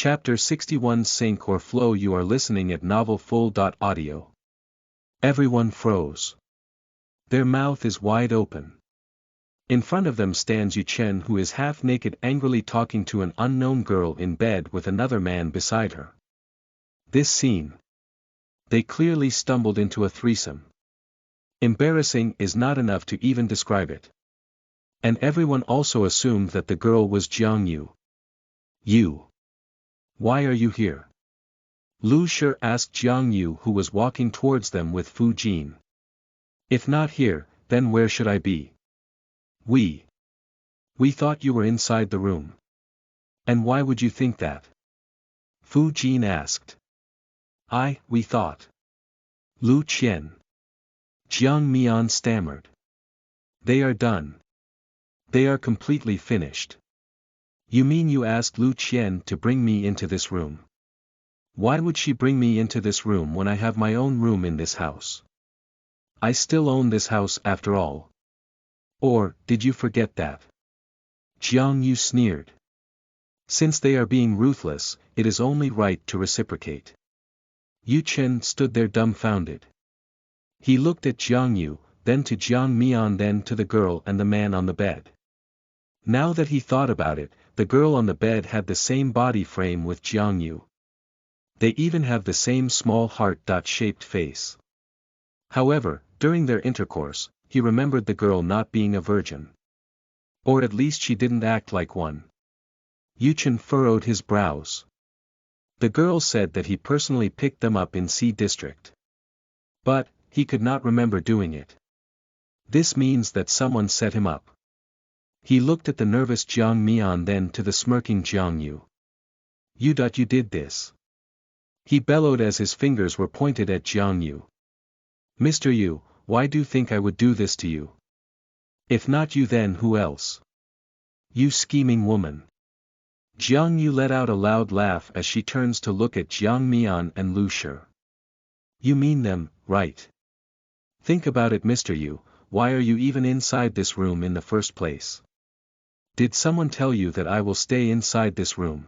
Chapter 61 Sink or Flow. You are listening at novelfull.audio. Everyone froze. Their mouth is wide open. In front of them stands Yu Chen, who is half naked, angrily talking to an unknown girl in bed with another man beside her. This scene. They clearly stumbled into a threesome. Embarrassing is not enough to even describe it. And everyone also assumed that the girl was Jiang Yu. You. Why are you here? Lu Shi asked Jiang Yu, who was walking towards them with Fu Jin. If not here, then where should I be? We thought you were inside the room. And why would you think that? Fu Jin asked. We thought. Lu Qian. Jiang Mian stammered. They are done. They are completely finished. You mean you asked Lu Qian to bring me into this room? Why would she bring me into this room when I have my own room in this house? I still own this house after all. Or, did you forget that? Jiang Yu sneered. Since they are being ruthless, it is only right to reciprocate. Yu Chen stood there dumbfounded. He looked at Jiang Yu, then to Jiang Mian, then to the girl and the man on the bed. Now that he thought about it, the girl on the bed had the same body frame with Jiang Yu. They even have the same small heart-shaped face. However, during their intercourse, he remembered the girl not being a virgin. Or at least she didn't act like one. Yu Chen furrowed his brows. The girl said that he personally picked them up in C District. But, he could not remember doing it. This means that someone set him up. He looked at the nervous Jiang Mian, then to the smirking Jiang Yu. You did this. He bellowed as his fingers were pointed at Jiang Yu. Mr. Yu, why do you think I would do this to you? If not you, then who else? You scheming woman. Jiang Yu let out a loud laugh as she turns to look at Jiang Mian and Lu Shi. You mean them, right? Think about it, Mr. Yu, why are you even inside this room in the first place? Did someone tell you that I will stay inside this room?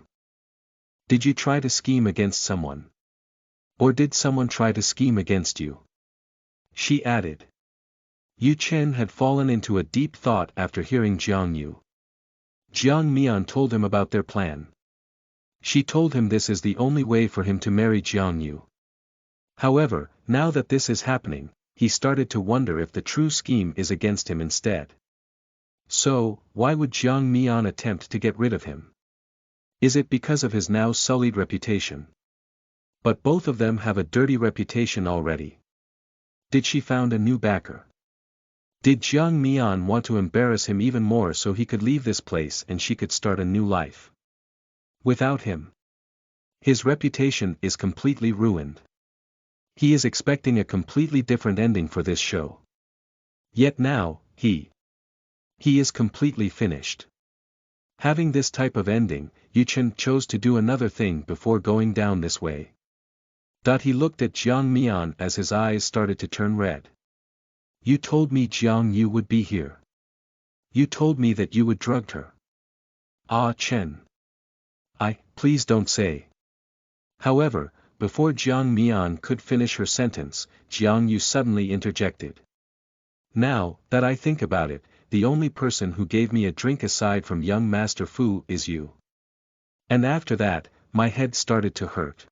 Did you try to scheme against someone? Or did someone try to scheme against you? She added. Yu Chen had fallen into a deep thought after hearing Jiang Yu. Jiang Mian told him about their plan. She told him this is the only way for him to marry Jiang Yu. However, now that this is happening, he started to wonder if the true scheme is against him instead. So, why would Jiang Mian attempt to get rid of him? Is it because of his now sullied reputation? But both of them have a dirty reputation already. Did she found a new backer? Did Jiang Mian want to embarrass him even more so he could leave this place and she could start a new life? Without him, his reputation is completely ruined. He is expecting a completely different ending for this show. Yet now, he is completely finished. Having this type of ending, Yu Chen chose to do another thing before going down this way. He looked at Jiang Mian as his eyes started to turn red. You told me Jiang Yu would be here. You told me that you would drugged her. Chen. Please don't say. However, before Jiang Mian could finish her sentence, Jiang Yu suddenly interjected. Now, that I think about it, the only person who gave me a drink aside from young Master Fu is you. And after that, my head started to hurt.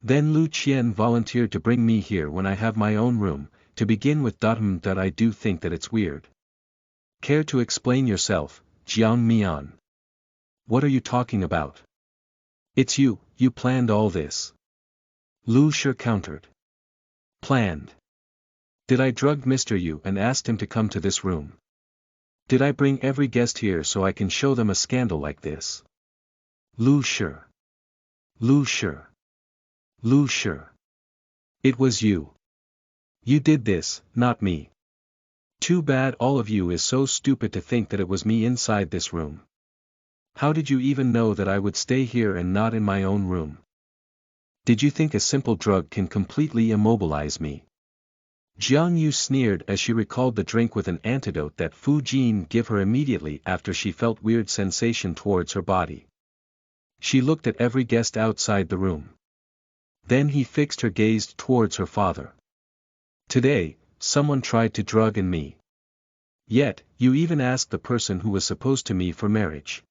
Then Lu Qian volunteered to bring me here when I have my own room, to begin with. I do think that it's weird. Care to explain yourself, Jiang Mian? What are you talking about? It's you planned all this. Lu Shi countered. Planned? Did I drug Mr. Yu and asked him to come to this room? Did I bring every guest here so I can show them a scandal like this? Lu Shi. Lu Shi. Lu Shi. It was you. You did this, not me. Too bad all of you is so stupid to think that it was me inside this room. How did you even know that I would stay here and not in my own room? Did you think a simple drug can completely immobilize me? Jiang Yu sneered as she recalled the drink with an antidote that Fu Jin gave her immediately after she felt weird sensation towards her body. She looked at every guest outside the room. Then he fixed her gaze towards her father. Today, someone tried to drug in me. Yet, you even asked the person who was supposed to me for marriage.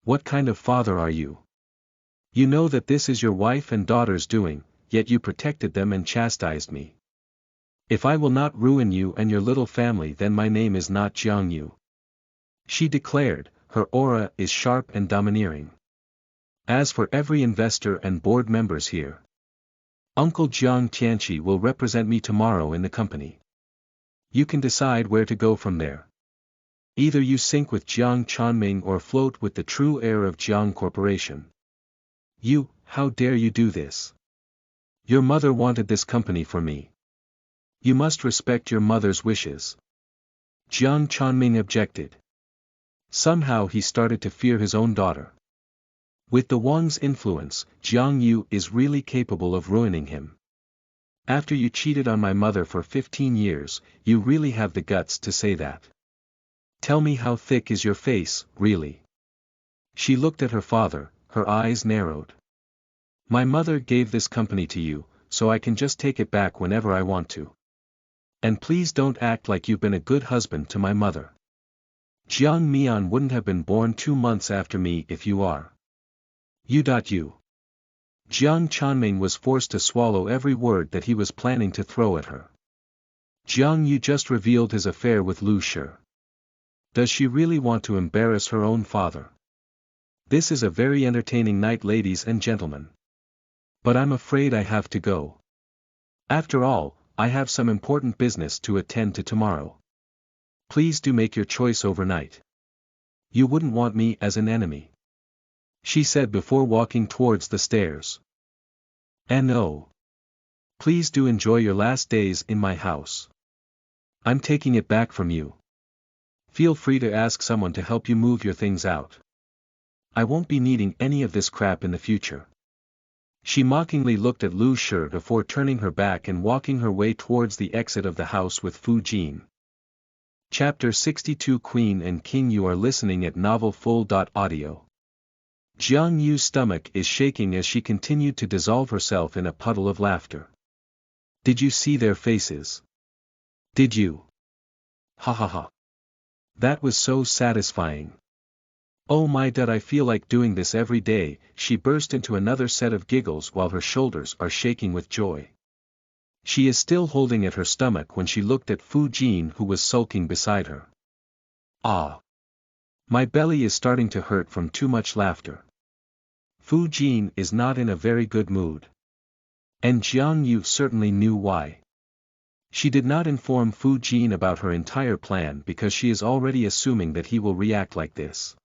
What kind of father are you? You know that this is your wife and daughter's doing, yet you protected them and chastised me. If I will not ruin you and your little family, then my name is not Jiang Yu. She declared, her aura is sharp and domineering. As for every investor and board members here, Uncle Jiang Tianqi will represent me tomorrow in the company. You can decide where to go from there. Either you sink with Jiang Chanming or float with the true heir of Jiang Corporation. You, how dare you do this? Your mother wanted this company for me. You must respect your mother's wishes. Jiang Chanming objected. Somehow he started to fear his own daughter. With the Wang's influence, Jiang Yu is really capable of ruining him. After you cheated on my mother for 15 years, you really have the guts to say that. Tell me, how thick is your face, really? She looked at her father, her eyes narrowed. My mother gave this company to you, so I can just take it back whenever I want to. And please don't act like you've been a good husband to my mother. Jiang Mian wouldn't have been born 2 months after me if you are. You. Jiang Chanming was forced to swallow every word that he was planning to throw at her. Jiang Yu just revealed his affair with Lu Shi. Does she really want to embarrass her own father? This is a very entertaining night, ladies and gentlemen. But I'm afraid I have to go. After all, I have some important business to attend to tomorrow. Please do make your choice overnight. You wouldn't want me as an enemy, she said before walking towards the stairs. And oh, please do enjoy your last days in my house. I'm taking it back from you. Feel free to ask someone to help you move your things out. I won't be needing any of this crap in the future. She mockingly looked at Lu Shi before turning her back and walking her way towards the exit of the house with Fu Jin. Chapter 62 Queen and King. You are listening at NovelFull.audio. Jiang Yu's stomach is shaking as she continued to dissolve herself in a puddle of laughter. Did you see their faces? Did you? Ha ha ha. That was so satisfying. Oh my god, I feel like doing this every day. She burst into another set of giggles while her shoulders are shaking with joy. She is still holding at her stomach when she looked at Fu Jin, who was sulking beside her. Ah! My belly is starting to hurt from too much laughter. Fu Jin is not in a very good mood. And Jiang Yu certainly knew why. She did not inform Fu Jin about her entire plan because she is already assuming that he will react like this.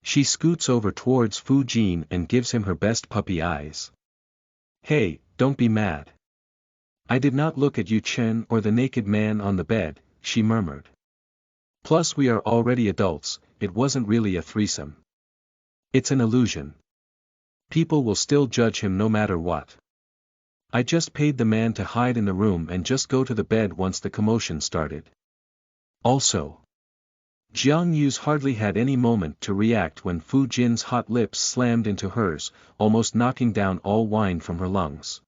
She scoots over towards Fu Jin and gives him her best puppy eyes. Hey, don't be mad. I did not look at Yu Chen or the naked man on the bed, she murmured. Plus we are already adults, it wasn't really a threesome. It's an illusion. People will still judge him no matter what. I just paid the man to hide in the room and just go to the bed once the commotion started. Also, Jiang Yu's hardly had any moment to react when Fu Jin's hot lips slammed into hers, almost knocking down all wine from her lungs.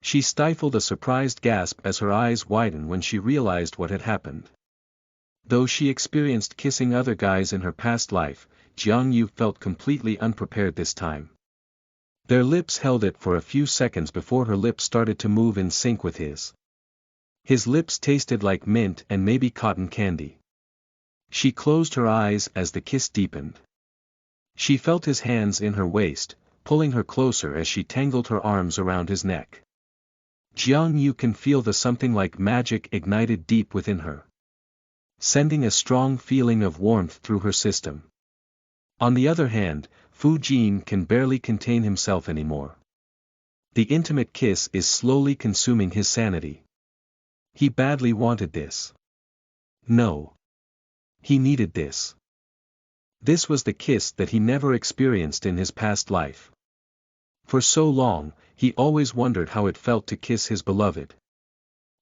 She stifled a surprised gasp as her eyes widened when she realized what had happened. Though she experienced kissing other guys in her past life, Jiang Yu felt completely unprepared this time. Their lips held it for a few seconds before her lips started to move in sync with his. His lips tasted like mint and maybe cotton candy. She closed her eyes as the kiss deepened. She felt his hands in her waist, pulling her closer as she tangled her arms around his neck. Jiang Yu can feel the something like magic ignited deep within her, sending a strong feeling of warmth through her system. On the other hand, Fu Jin can barely contain himself anymore. The intimate kiss is slowly consuming his sanity. He badly wanted this. No. He needed this. This was the kiss that he never experienced in his past life. For so long, he always wondered how it felt to kiss his beloved.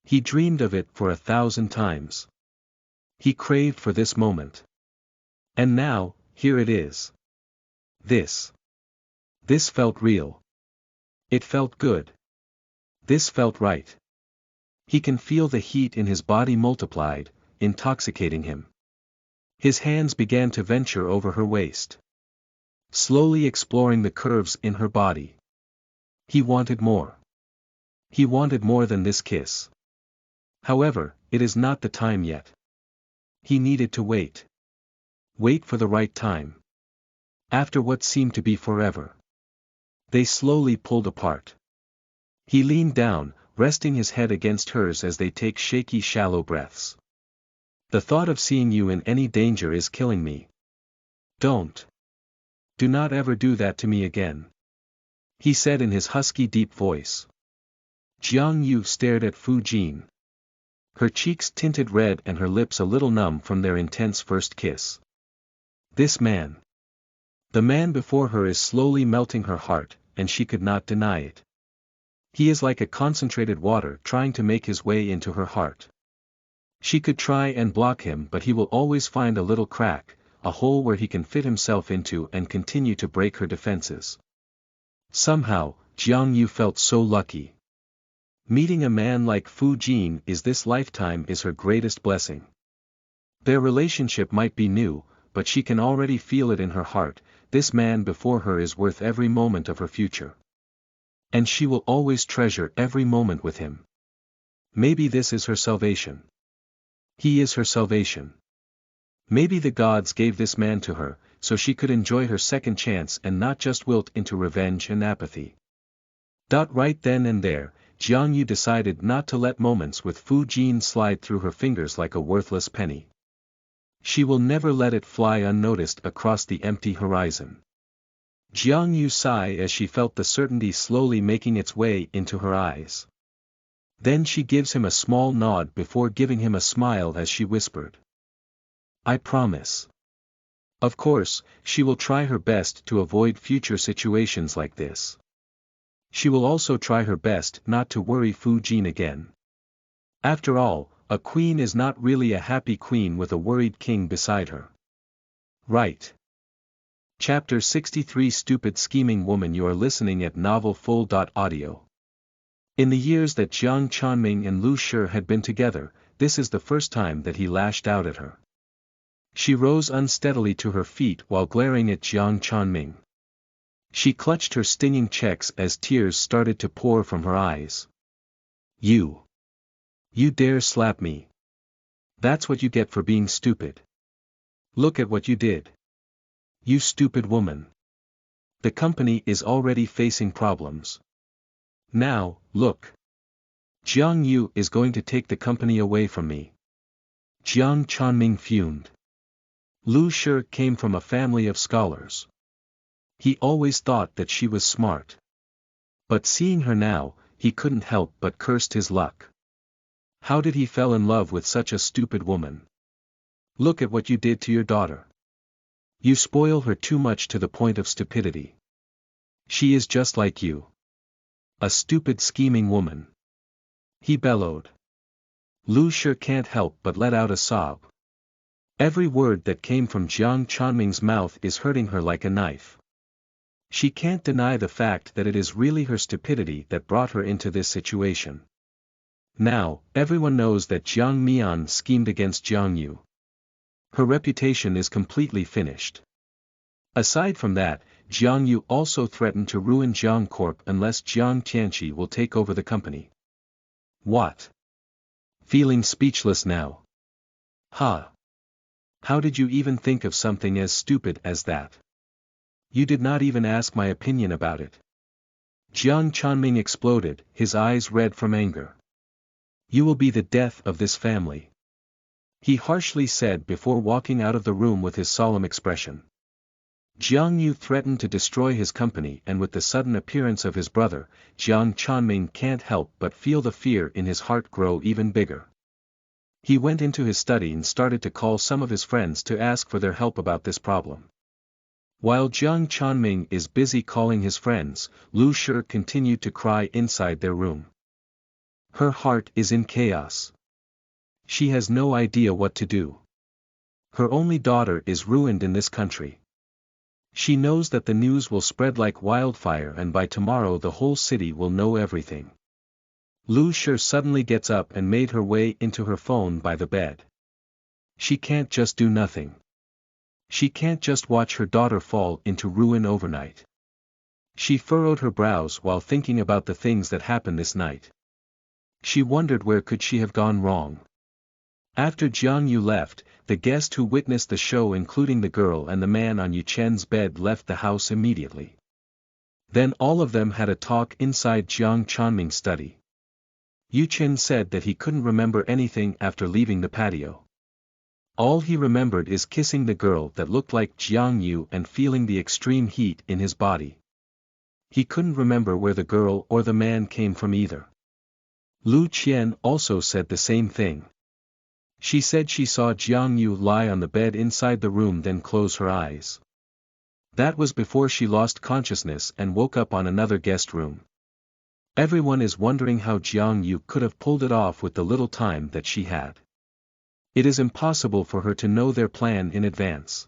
He dreamed of it for 1,000 times. He craved for this moment. And now, here it is. This. This felt real. It felt good. This felt right. He can feel the heat in his body multiplied, intoxicating him. His hands began to venture over her waist, slowly exploring the curves in her body. He wanted more. He wanted more than this kiss. However, it is not the time yet. He needed to wait. Wait for the right time. After what seemed to be forever. They slowly pulled apart. He leaned down, resting his head against hers as they take shaky shallow breaths. The thought of seeing you in any danger is killing me. Don't. Do not ever do that to me again. He said in his husky deep voice. Jiang Yu stared at Fu Jin. Her cheeks tinted red and her lips a little numb from their intense first kiss. This man. The man before her is slowly melting her heart, and she could not deny it. He is like a concentrated water trying to make his way into her heart. She could try and block him, but he will always find a little crack, a hole where he can fit himself into and continue to break her defenses. Somehow, Jiang Yu felt so lucky. Meeting a man like Fu Jin is this lifetime is her greatest blessing. Their relationship might be new, but she can already feel it in her heart. This man before her is worth every moment of her future. And she will always treasure every moment with him. Maybe this is her salvation. He is her salvation. Maybe the gods gave this man to her, so she could enjoy her second chance and not just wilt into revenge and apathy. Right then and there, Jiang Yu decided not to let moments with Fu Jin slide through her fingers like a worthless penny. She will never let it fly unnoticed across the empty horizon. Jiang Yu sighed as she felt the certainty slowly making its way into her eyes. Then she gives him a small nod before giving him a smile as she whispered. I promise. Of course, she will try her best to avoid future situations like this. She will also try her best not to worry Fu Jin again. After all, a queen is not really a happy queen with a worried king beside her. Right. Chapter 63 Stupid Scheming Woman. You are listening at NovelFull.audio. In the years that Jiang Chanming and Lu Shi had been together, this is the first time that he lashed out at her. She rose unsteadily to her feet while glaring at Jiang Chanming. She clutched her stinging checks as tears started to pour from her eyes. You dare slap me. That's what you get for being stupid. Look at what you did. You stupid woman. The company is already facing problems. Now, look. Jiang Yu is going to take the company away from me. Jiang Chanming fumed. Lu Shi came from a family of scholars. He always thought that she was smart. But seeing her now, he couldn't help but cursed his luck. How did he fell in love with such a stupid woman? Look at what you did to your daughter. You spoil her too much to the point of stupidity. She is just like you. A stupid scheming woman. He bellowed. Lu Shi can't help but let out a sob. Every word that came from Jiang Chanming's mouth is hurting her like a knife. She can't deny the fact that it is really her stupidity that brought her into this situation. Now, everyone knows that Jiang Mian schemed against Jiang Yu. Her reputation is completely finished. Aside from that, Jiang Yu also threatened to ruin Jiang Corp unless Jiang Tianqi will take over the company. What? Feeling speechless now. Ha! How did you even think of something as stupid as that? You did not even ask my opinion about it. Jiang Chanming exploded, his eyes red from anger. You will be the death of this family. He harshly said before walking out of the room with his solemn expression. Jiang Yu threatened to destroy his company, and with the sudden appearance of his brother, Jiang Chanming can't help but feel the fear in his heart grow even bigger. He went into his study and started to call some of his friends to ask for their help about this problem. While Jiang Chanming is busy calling his friends, Lu Shi continued to cry inside their room. Her heart is in chaos. She has no idea what to do. Her only daughter is ruined in this country. She knows that the news will spread like wildfire and by tomorrow the whole city will know everything. Lu Shi suddenly gets up and made her way into her phone by the bed. She can't just do nothing. She can't just watch her daughter fall into ruin overnight. She furrowed her brows while thinking about the things that happened this night. She wondered where could she have gone wrong. After Jiang Yu left, the guest who witnessed the show including the girl and the man on Yu Chen's bed left the house immediately. Then all of them had a talk inside Jiang Chanming's study. Yu Chen said that he couldn't remember anything after leaving the patio. All he remembered is kissing the girl that looked like Jiang Yu and feeling the extreme heat in his body. He couldn't remember where the girl or the man came from either. Lu Qian also said the same thing. She said she saw Jiang Yu lie on the bed inside the room then close her eyes. That was before she lost consciousness and woke up on another guest room. Everyone is wondering how Jiang Yu could have pulled it off with the little time that she had. It is impossible for her to know their plan in advance.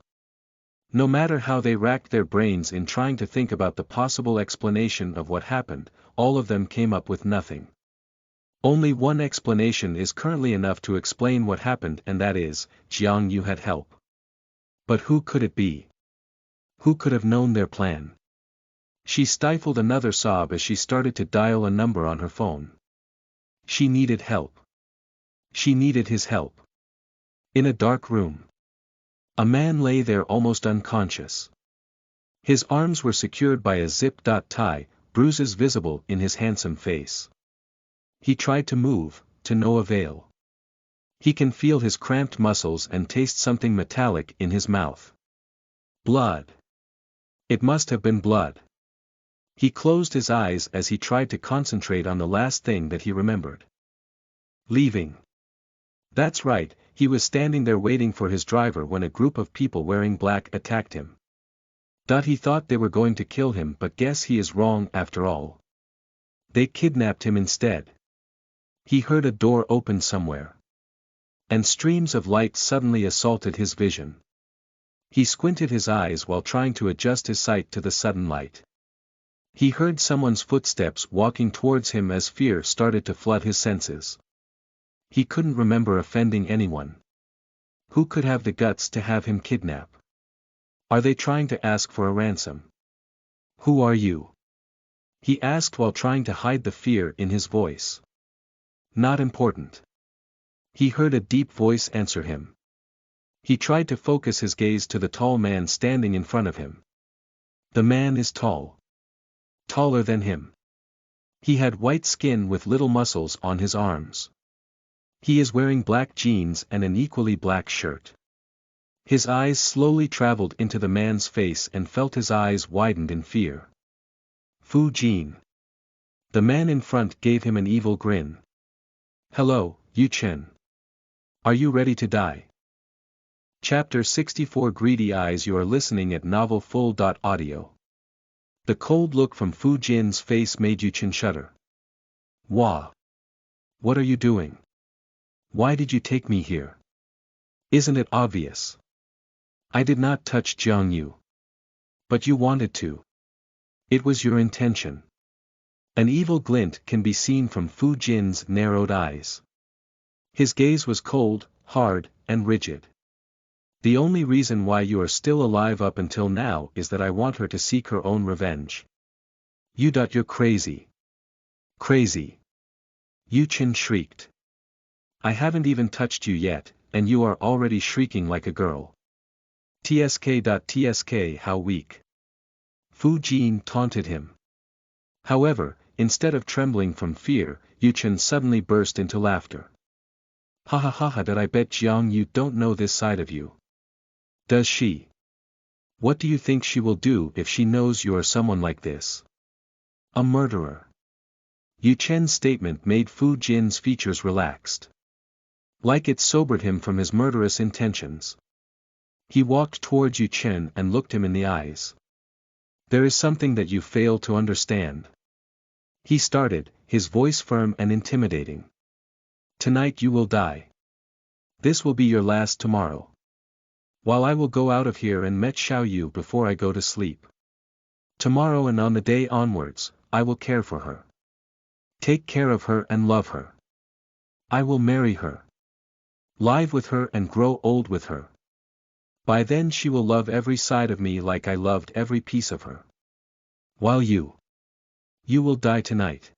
No matter how they racked their brains in trying to think about the possible explanation of what happened, all of them came up with nothing. Only one explanation is currently enough to explain what happened and that is, Jiang Yu had help. But who could it be? Who could have known their plan? She stifled another sob as she started to dial a number on her phone. She needed help. She needed his help. In a dark room. A man lay there almost unconscious. His arms were secured by a zip-tie, bruises visible in his handsome face. He tried to move, to no avail. He can feel his cramped muscles and taste something metallic in his mouth. Blood. It must have been blood. He closed his eyes as he tried to concentrate on the last thing that he remembered. Leaving. That's right, he was standing there waiting for his driver when a group of people wearing black attacked him. He thought they were going to kill him but guess he is wrong after all. They kidnapped him instead. He heard a door open somewhere. And streams of light suddenly assaulted his vision. He squinted his eyes while trying to adjust his sight to the sudden light. He heard someone's footsteps walking towards him as fear started to flood his senses. He couldn't remember offending anyone. Who could have the guts to have him kidnap? Are they trying to ask for a ransom? Who are you? He asked while trying to hide the fear in his voice. Not important. He heard a deep voice answer him. He tried to focus his gaze to the tall man standing in front of him. The man is tall. Taller than him. He had white skin with little muscles on his arms. He is wearing black jeans and an equally black shirt. His eyes slowly traveled into the man's face and felt his eyes widened in fear. Fu Jin. The man in front gave him an evil grin. Hello, Yu Chen. Are you ready to die? Chapter 64 Greedy Eyes. You are listening at novelfull.audio. The cold look from Fu Jin's face made Yu Chen shudder. Wah! What are you doing? Why did you take me here? Isn't it obvious? I did not touch Jiang Yu. But you wanted to. It was your intention. An evil glint can be seen from Fu Jin's narrowed eyes. His gaze was cold, hard, and rigid. The only reason why you are still alive up until now is that I want her to seek her own revenge. You're crazy. Crazy. Yu Chen shrieked. I haven't even touched you yet, and you are already shrieking like a girl. Tsk. How weak. Fu Jin taunted him. However, instead of trembling from fear, Yu Chen suddenly burst into laughter. Ha ha ha ha! That I bet Jiang Yu don't know this side of you. Does she? What do you think she will do if she knows you are someone like this? A murderer. Yu Chen's statement made Fu Jin's features relaxed. Like it sobered him from his murderous intentions. He walked towards Yu Chen and looked him in the eyes. There is something that you fail to understand. He started, his voice firm and intimidating. Tonight you will die. This will be your last tomorrow. While I will go out of here and met Xiao Yu before I go to sleep. Tomorrow and on the day onwards, I will care for her. Take care of her and love her. I will marry her. Live with her and grow old with her. By then she will love every side of me like I loved every piece of her. While you will die tonight.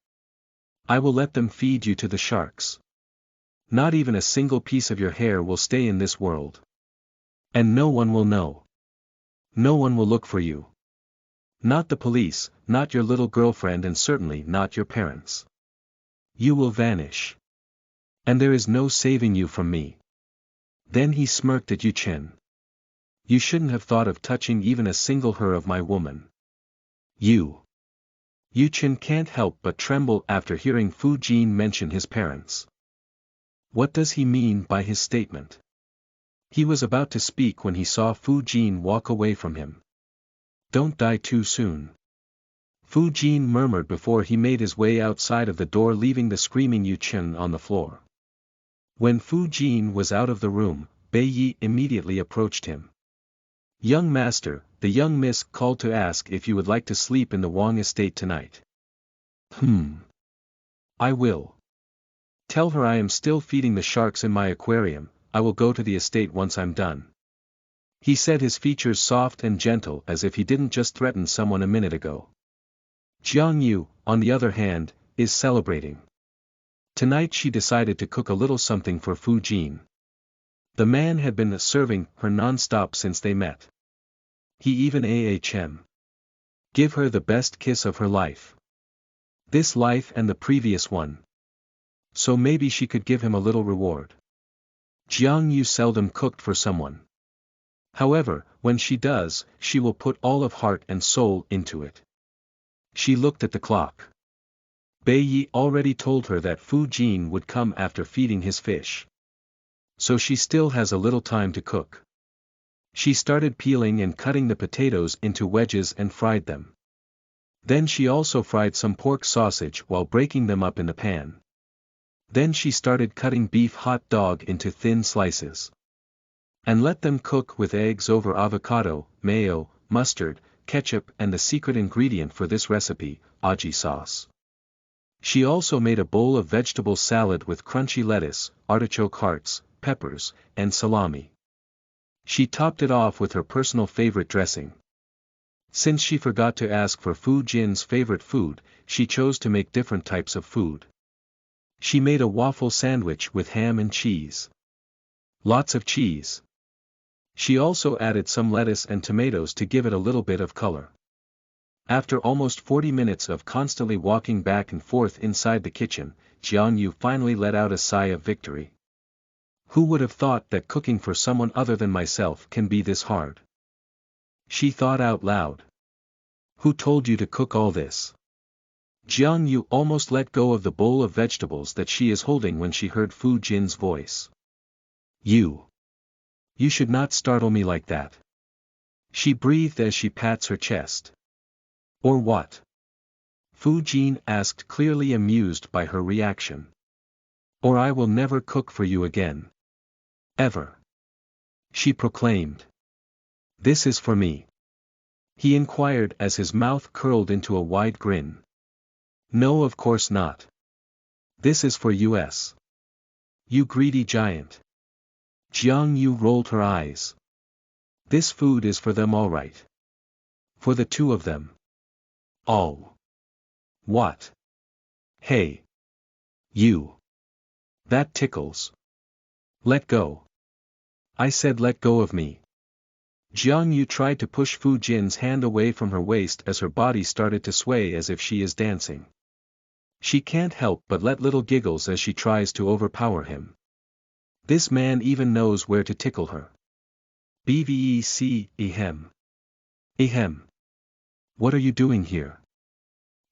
I will let them feed you to the sharks. Not even a single piece of your hair will stay in this world. And no one will know. No one will look for you. Not the police, not your little girlfriend, and certainly not your parents. You will vanish. And there is no saving you from me. Then he smirked at Yu Chen. You shouldn't have thought of touching even a single hair of my woman. Yu Chen can't help but tremble after hearing Fu Jin mention his parents. What does he mean by his statement? He was about to speak when he saw Fu Jin walk away from him. Don't die too soon. Fu Jin murmured before he made his way outside of the door, leaving the screaming Yu Chen on the floor. When Fu Jin was out of the room, Bei Yi immediately approached him. Young master, the young miss called to ask if you would like to sleep in the Wang estate tonight. I will. Tell her I am still feeding the sharks in my aquarium. I will go to the estate once I'm done. He said, his features soft and gentle as if he didn't just threaten someone a minute ago. Jiang Yu, on the other hand, is celebrating. Tonight she decided to cook a little something for Fu Jin. The man had been serving her non-stop since they met. He even give her the best kiss of her life. This life and the previous one. So maybe she could give him a little reward. Jiang Yu seldom cooked for someone. However, when she does, she will put all of heart and soul into it. She looked at the clock. Bei Yi already told her that Fu Jin would come after feeding his fish. So she still has a little time to cook. She started peeling and cutting the potatoes into wedges and fried them. Then she also fried some pork sausage while breaking them up in the pan. Then she started cutting beef hot dog into thin slices. And let them cook with eggs over avocado, mayo, mustard, ketchup, and the secret ingredient for this recipe, aji sauce. She also made a bowl of vegetable salad with crunchy lettuce, artichoke hearts, peppers, and salami. She topped it off with her personal favorite dressing. Since she forgot to ask for Fu Jin's favorite food, she chose to make different types of food. She made a waffle sandwich with ham and cheese. Lots of cheese. She also added some lettuce and tomatoes to give it a little bit of color. After almost 40 minutes of constantly walking back and forth inside the kitchen, Jiang Yu finally let out a sigh of victory. Who would have thought that cooking for someone other than myself can be this hard? She thought out loud. Who told you to cook all this? Jiang Yu almost let go of the bowl of vegetables that she is holding when she heard Fu Jin's voice. You should not startle me like that. She breathed as she pats her chest. Or what? Fu Jin asked, clearly amused by her reaction. Or I will never cook for you again. Ever. She proclaimed. This is for me. He inquired as his mouth curled into a wide grin. No, of course not. This is for us. You greedy giant. Jiang Yu rolled her eyes. This food is for them, all right. For the two of them. Oh. What? Hey. You. That tickles. Let go. I said let go of me. Jiang Yu tried to push Fu Jin's hand away from her waist as her body started to sway as if she is dancing. She can't help but let little giggles as she tries to overpower him. This man even knows where to tickle her. Bvec, Ahem. What are you doing here?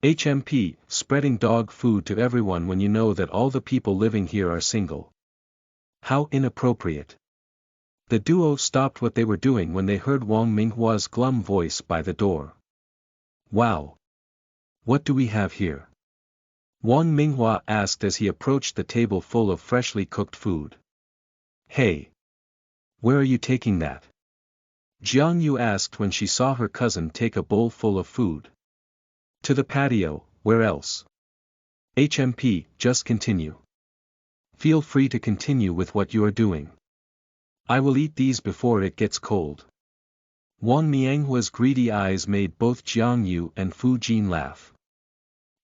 HMP, spreading dog food to everyone when you know that all the people living here are single. How inappropriate. The duo stopped what they were doing when they heard Wang Minghua's glum voice by the door. Wow. What do we have here? Wang Minghua asked as he approached the table full of freshly cooked food. Hey. Where are you taking that? Jiang Yu asked when she saw her cousin take a bowl full of food. To the patio, where else? HMP, just continue. Feel free to continue with what you are doing. I will eat these before it gets cold. Wang Mianghua's greedy eyes made both Jiang Yu and Fu Jin laugh.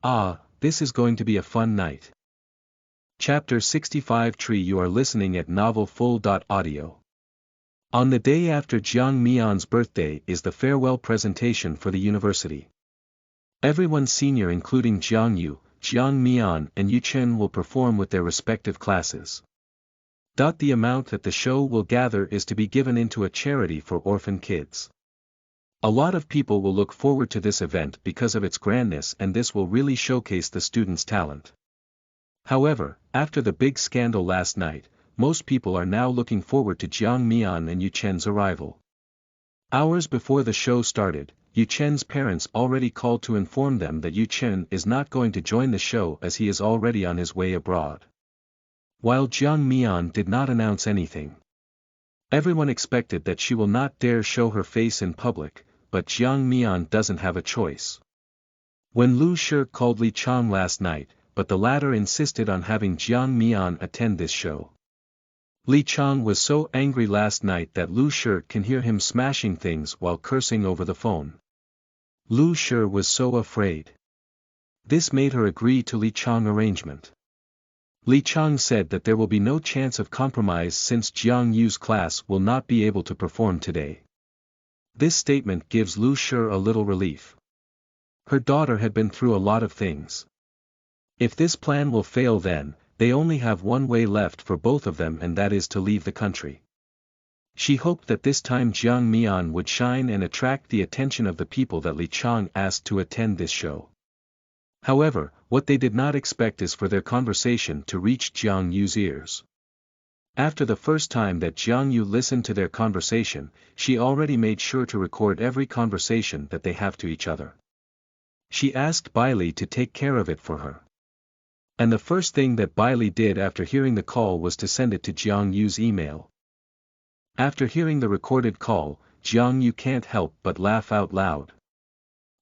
Ah, this is going to be a fun night. Chapter 65 Tree. You are listening at novelfull.audio. On the day after Jiang Mian's birthday is the farewell presentation for the university. Everyone senior including Jiang Yu, Jiang Mian and Yu Chen will perform with their respective classes. The amount that the show will gather is to be given into a charity for orphan kids. A lot of people will look forward to this event because of its grandness, and this will really showcase the students' talent. However, after the big scandal last night, most people are now looking forward to Jiang Mian and Yu Chen's arrival. Hours before the show started, Yu Chen's parents already called to inform them that Yu Chen is not going to join the show as he is already on his way abroad. While Jiang Mian did not announce anything. Everyone expected that she will not dare show her face in public, but Jiang Mian doesn't have a choice. When Lu Shi called Li Chang last night, but the latter insisted on having Jiang Mian attend this show. Li Chang was so angry last night that Lu Shi can hear him smashing things while cursing over the phone. Lu Shi was so afraid. This made her agree to Li Chang's arrangement. Li Chang said that there will be no chance of compromise since Jiang Yu's class will not be able to perform today. This statement gives Lu Shi a little relief. Her daughter had been through a lot of things. If this plan will fail, then they only have one way left for both of them, and that is to leave the country. She hoped that this time Jiang Mian would shine and attract the attention of the people that Li Chang asked to attend this show. However, what they did not expect is for their conversation to reach Jiang Yu's ears. After the first time that Jiang Yu listened to their conversation, she already made sure to record every conversation that they have to each other. She asked Bailey to take care of it for her. And the first thing that Bailey did after hearing the call was to send it to Jiang Yu's email. After hearing the recorded call, Jiang Yu can't help but laugh out loud.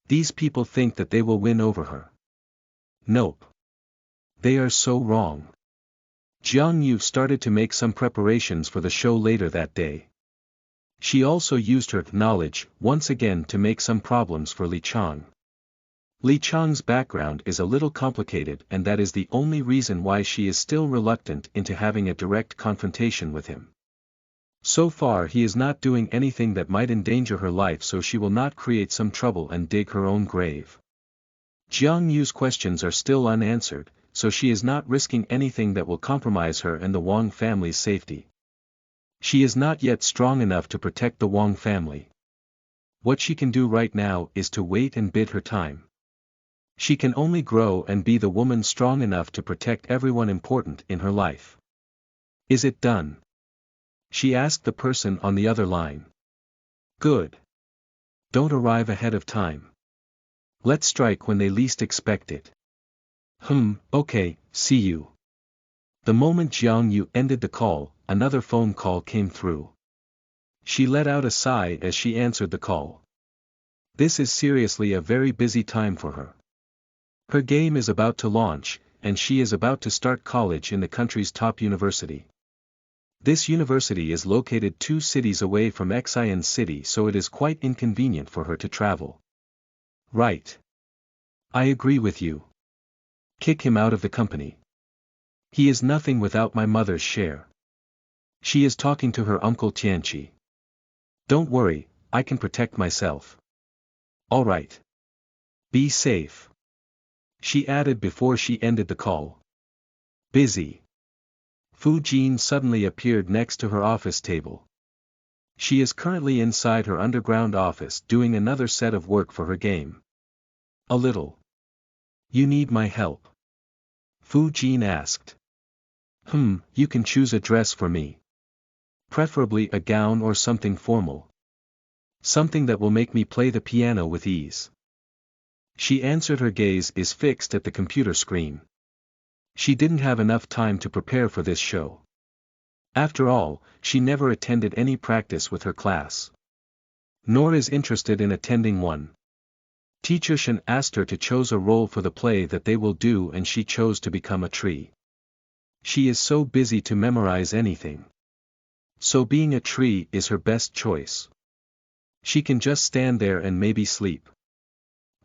These people think that they will win over her. Nope. They are so wrong. Jiang Yu started to make some preparations for the show later that day. She also used her knowledge once again to make some problems for Li Chang. Li Chang's background is a little complicated, and that is the only reason why she is still reluctant into having a direct confrontation with him. So far he is not doing anything that might endanger her life, so she will not create some trouble and dig her own grave. Jiang Yu's questions are still unanswered, so she is not risking anything that will compromise her and the Wang family's safety. She is not yet strong enough to protect the Wang family. What she can do right now is to wait and bid her time. She can only grow and be the woman strong enough to protect everyone important in her life. Is it done? She asked the person on the other line. Good. Don't arrive ahead of time. Let's strike when they least expect it. Okay, see you. The moment Jiang Yu ended the call, another phone call came through. She let out a sigh as she answered the call. This is seriously a very busy time for her. Her game is about to launch, and she is about to start college in the country's top university. This university is located 2 cities away from Xi'an City, so it is quite inconvenient for her to travel. Right. I agree with you. Kick him out of the company. He is nothing without my mother's share. She is talking to her uncle Tianqi. Don't worry, I can protect myself. All right. Be safe. She added before she ended the call. Busy. Fu Jin suddenly appeared next to her office table. She is currently inside her underground office doing another set of work for her game. A little. You need my help? Fu Jin asked. You can choose a dress for me. Preferably a gown or something formal. Something that will make me play the piano with ease. She answered. Her gaze is fixed at the computer screen. She didn't have enough time to prepare for this show. After all, she never attended any practice with her class. nor is interested in attending one. Teacher Shen asked her to choose a role for the play that they will do, and she chose to become a tree. She is so busy to memorize anything. So being a tree is her best choice. She can just stand there and maybe sleep.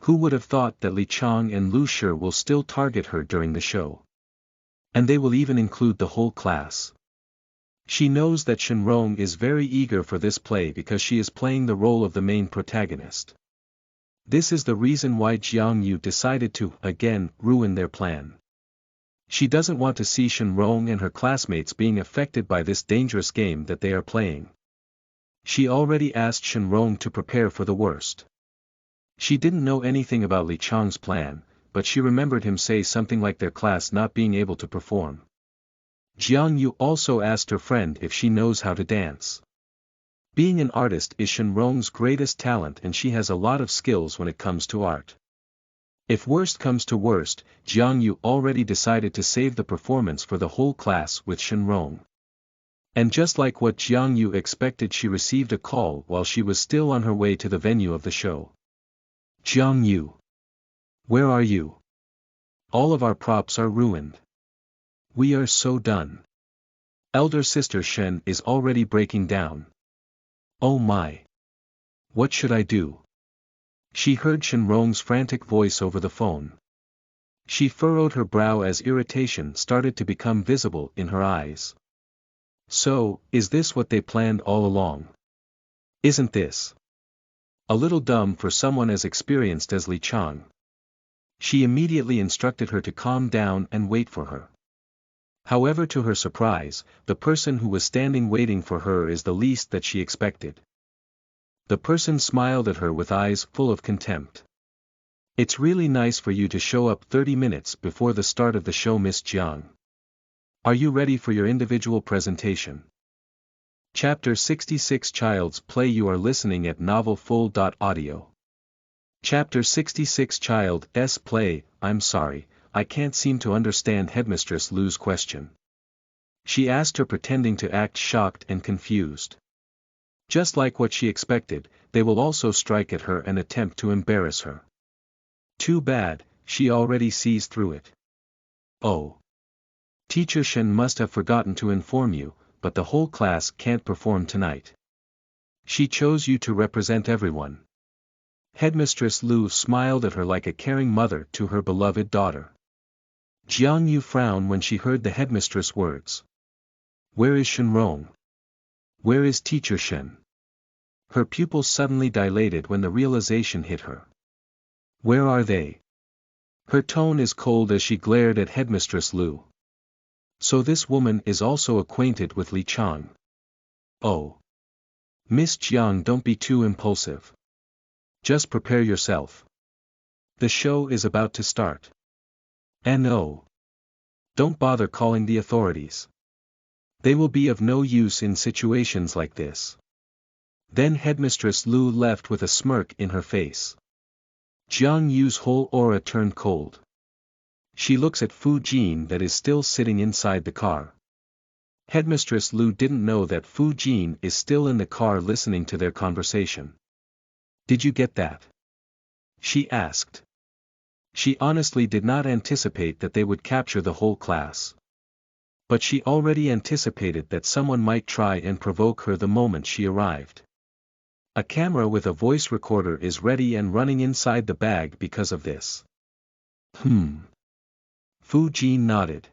Who would have thought that Li Chang and Lu Shi will still target her during the show? And they will even include the whole class. She knows that Shen Rong is very eager for this play because she is playing the role of the main protagonist. This is the reason why Jiang Yu decided to, again, ruin their plan. She doesn't want to see Shen Rong and her classmates being affected by this dangerous game that they are playing. She already asked Shen Rong to prepare for the worst. She didn't know anything about Li Chang's plan, but she remembered him say something like their class not being able to perform. Jiang Yu also asked her friend if she knows how to dance. Being an artist is Shen Rong's greatest talent, and she has a lot of skills when it comes to art. If worst comes to worst, Jiang Yu already decided to save the performance for the whole class with Shen Rong. And just like what Jiang Yu expected, she received a call while she was still on her way to the venue of the show. Jiang Yu. Where are you? All of our props are ruined. We are so done. Elder sister Shen is already breaking down. Oh my. What should I do? She heard Shen Rong's frantic voice over the phone. She furrowed her brow as irritation started to become visible in her eyes. So, is this what they planned all along? Isn't this a little dumb for someone as experienced as Li Chang? She immediately instructed her to calm down and wait for her. However, to her surprise, the person who was standing waiting for her is the least that she expected. The person smiled at her with eyes full of contempt. It's really nice for you to show up 30 minutes before the start of the show, Miss Jiang. Are you ready for your individual presentation? Chapter 66 Child's Play. You are listening at novelfull.audio. Chapter 66 Child's Play. I'm sorry, I can't seem to understand Headmistress Lu's question. She asked her, pretending to act shocked and confused. Just like what she expected, they will also strike at her and attempt to embarrass her. Too bad, she already sees through it. Oh. Teacher Shen must have forgotten to inform you, but the whole class can't perform tonight. She chose you to represent everyone. Headmistress Lu smiled at her like a caring mother to her beloved daughter. Jiang Yu frowned when she heard the headmistress' words. Where is Shen Rong? Where is Teacher Shen? Her pupils suddenly dilated when the realization hit her. Where are they? Her tone is cold as she glared at Headmistress Lu. So this woman is also acquainted with Li Chang. Oh. Miss Jiang, don't be too impulsive. Just prepare yourself. The show is about to start. And oh. Don't bother calling the authorities. They will be of no use in situations like this. Then Headmistress Lu left with a smirk in her face. Jiang Yu's whole aura turned cold. She looks at Fu Jin that is still sitting inside the car. Headmistress Lu didn't know that Fu Jin is still in the car listening to their conversation. Did you get that? She asked. She honestly did not anticipate that they would capture the whole class. But she already anticipated that someone might try and provoke her the moment she arrived. A camera with a voice recorder is ready and running inside the bag because of this. Fu Jin nodded.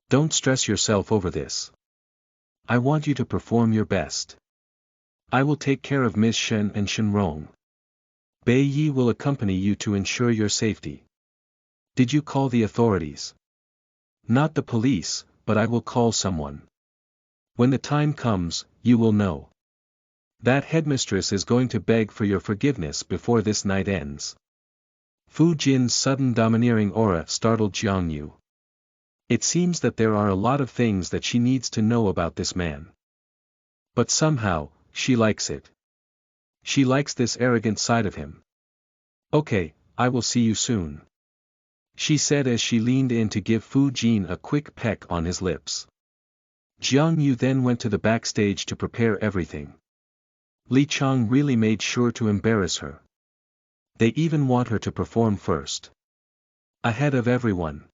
Don't stress yourself over this. I want you to perform your best. I will take care of Miss Shen and Shen Rong. Bei Yi will accompany you to ensure your safety. Did you call the authorities? Not the police, but I will call someone. When the time comes, you will know. That headmistress is going to beg for your forgiveness before this night ends. Fu Jin's sudden domineering aura startled Jiang Yu. It seems that there are a lot of things that she needs to know about this man. But somehow, she likes it. She likes this arrogant side of him. Okay, I will see you soon. She said as she leaned in to give Fu Jin a quick peck on his lips. Jiang Yu then went to the backstage to prepare everything. Li Chang really made sure to embarrass her. They even want her to perform first. Ahead of everyone.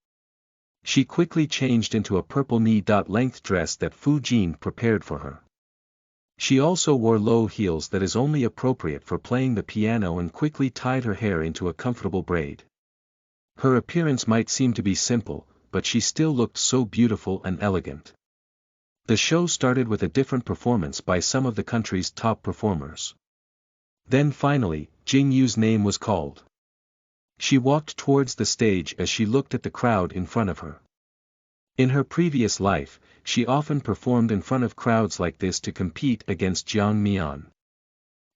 She quickly changed into a purple knee-length dress that Fu Jin prepared for her. She also wore low heels that is only appropriate for playing the piano and quickly tied her hair into a comfortable braid. Her appearance might seem to be simple, but she still looked so beautiful and elegant. The show started with a different performance by some of the country's top performers. Then finally, Jing Yu's name was called. She walked towards the stage as she looked at the crowd in front of her. In her previous life, she often performed in front of crowds like this to compete against Jiang Mian.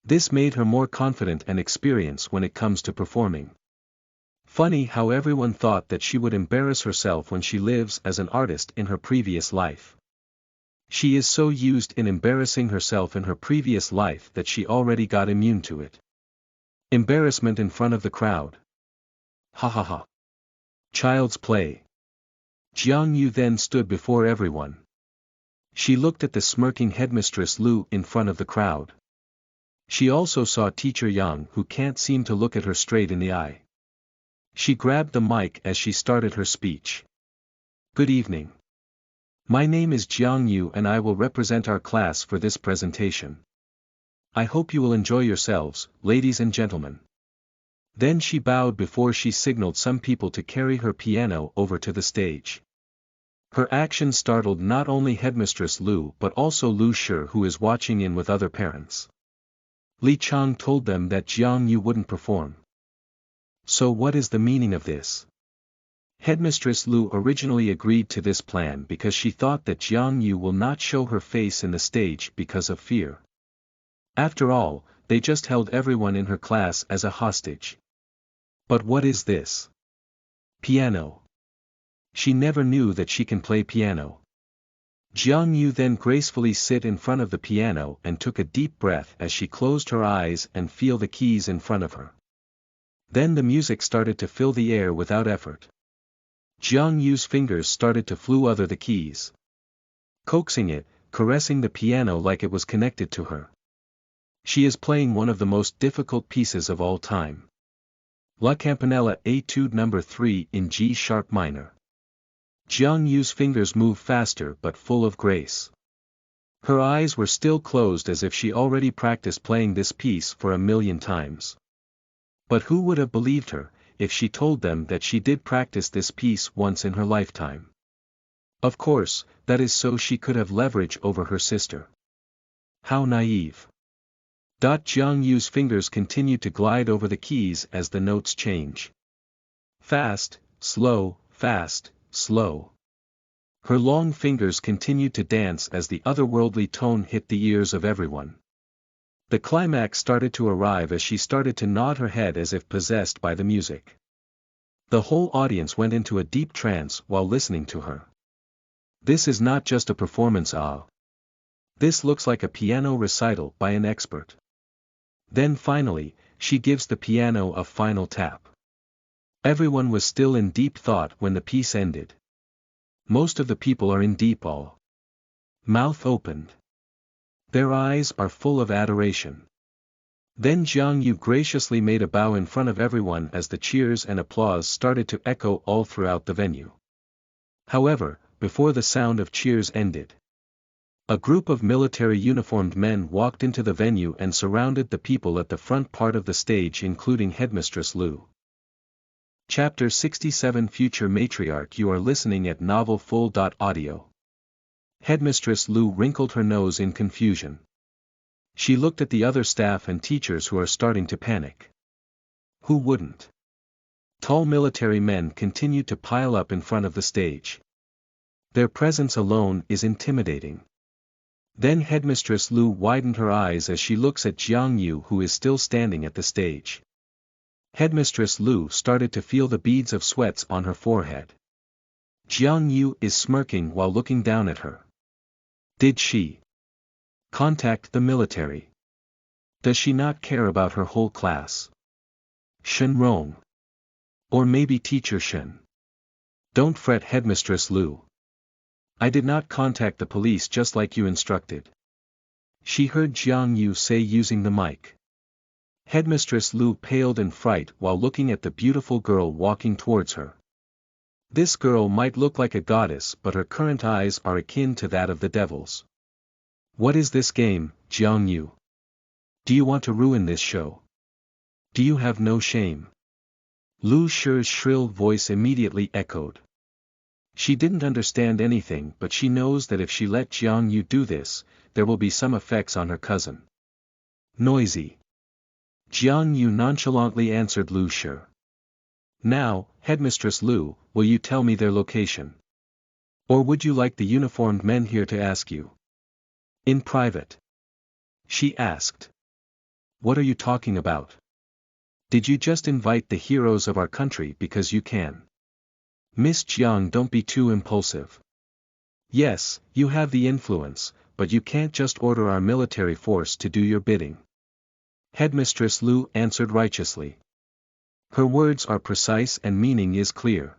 This made her more confident and experienced when it comes to performing. Funny how everyone thought that she would embarrass herself when she lives as an artist in her previous life. She is so used in embarrassing herself in her previous life that she already got immune to it. Embarrassment in front of the crowd. Ha ha ha. Child's play. Jiang Yu then stood before everyone. She looked at the smirking headmistress Lu in front of the crowd. She also saw teacher Yang who can't seem to look at her straight in the eye. She grabbed the mic as she started her speech. Good evening. My name is Jiang Yu and I will represent our class for this presentation. I hope you will enjoy yourselves, ladies and gentlemen. Then she bowed before she signaled some people to carry her piano over to the stage. Her action startled not only headmistress Lu but also Lu Shi who is watching in with other parents. Li Chang told them that Jiang Yu wouldn't perform. So what is the meaning of this? Headmistress Lu originally agreed to this plan because she thought that Jiang Yu will not show her face in the stage because of fear. After all, they just held everyone in her class as a hostage. But what is this? Piano. She never knew that she can play piano. Jiang Yu then gracefully sit in front of the piano and took a deep breath as she closed her eyes and feel the keys in front of her. Then the music started to fill the air without effort. Jiang Yu's fingers started to flew over the keys. Coaxing it, caressing the piano like it was connected to her. She is playing one of the most difficult pieces of all time. La Campanella Etude No. 3 in G sharp minor. Jiang Yu's fingers move faster but full of grace. Her eyes were still closed as if she already practiced playing this piece for 1,000,000 times. But who would have believed her, if she told them that she did practice this piece once in her lifetime? Of course, that is so she could have leverage over her sister. How naive. Jiang Yu's fingers continue to glide over the keys as the notes change. Fast, slow, fast, slow. Her long fingers continued to dance as the otherworldly tone hit the ears of everyone. The climax started to arrive as she started to nod her head as if possessed by the music. The whole audience went into a deep trance while listening to her. This is not just a performance. This looks like a piano recital by an expert. Then finally, she gives the piano a final tap. Everyone was still in deep thought when the piece ended. Most of the people are in deep awe. Mouth opened. Their eyes are full of adoration. Then Jiang Yu graciously made a bow in front of everyone as the cheers and applause started to echo all throughout the venue. However, before the sound of cheers ended, a group of military uniformed men walked into the venue and surrounded the people at the front part of the stage including Headmistress Lu. Chapter 67 Future Matriarch. You are listening at NovelFull.audio. Headmistress Lu wrinkled her nose in confusion. She looked at the other staff and teachers who are starting to panic. Who wouldn't? Tall military men continued to pile up in front of the stage. Their presence alone is intimidating. Then Headmistress Lu widened her eyes as she looks at Jiang Yu who is still standing at the stage. Headmistress Lu started to feel the beads of sweats on her forehead. Jiang Yu is smirking while looking down at her. Did she contact the military? Does she not care about her whole class? Shen Rong. Or maybe Teacher Shen. Don't fret, Headmistress Lu. I did not contact the police just like you instructed. she heard Jiang Yu say using the mic. Headmistress Lu paled in fright while looking at the beautiful girl walking towards her. This girl might look like a goddess, but her current eyes are akin to that of the devils. What is this game, Jiang Yu? Do you want to ruin this show? Do you have no shame? Lu Shi's shrill voice immediately echoed. She didn't understand anything, but she knows that if she let Jiang Yu do this, there will be some effects on her cousin. Noisy. Jiang Yu nonchalantly answered Lu Shi. Now, Headmistress Lu, will you tell me their location? Or would you like the uniformed men here to ask you? In private. She asked. What are you talking about? Did you just invite the heroes of our country because you can? Miss Jiang, don't be too impulsive. Yes, you have the influence, but you can't just order our military force to do your bidding. Headmistress Lu answered righteously. Her words are precise and meaning is clear.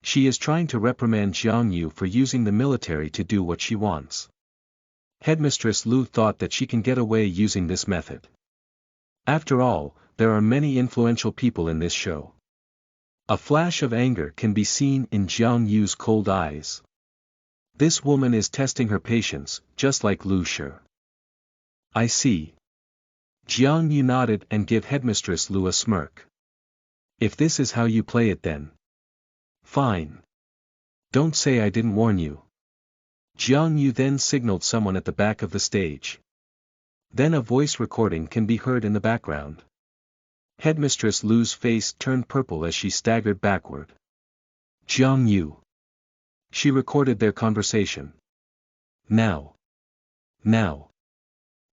She is trying to reprimand Jiang Yu for using the military to do what she wants. Headmistress Lu thought that she can get away using this method. After all, there are many influential people in this show. A flash of anger can be seen in Jiang Yu's cold eyes. This woman is testing her patience, just like Lu Shi. I see. Jiang Yu nodded and gave Headmistress Lu a smirk. If this is how you play it then. Fine. Don't say I didn't warn you. Jiang Yu then signaled someone at the back of the stage. Then a voice recording can be heard in the background. Headmistress Lu's face turned purple as she staggered backward. Jiang Yu. She recorded their conversation. Now.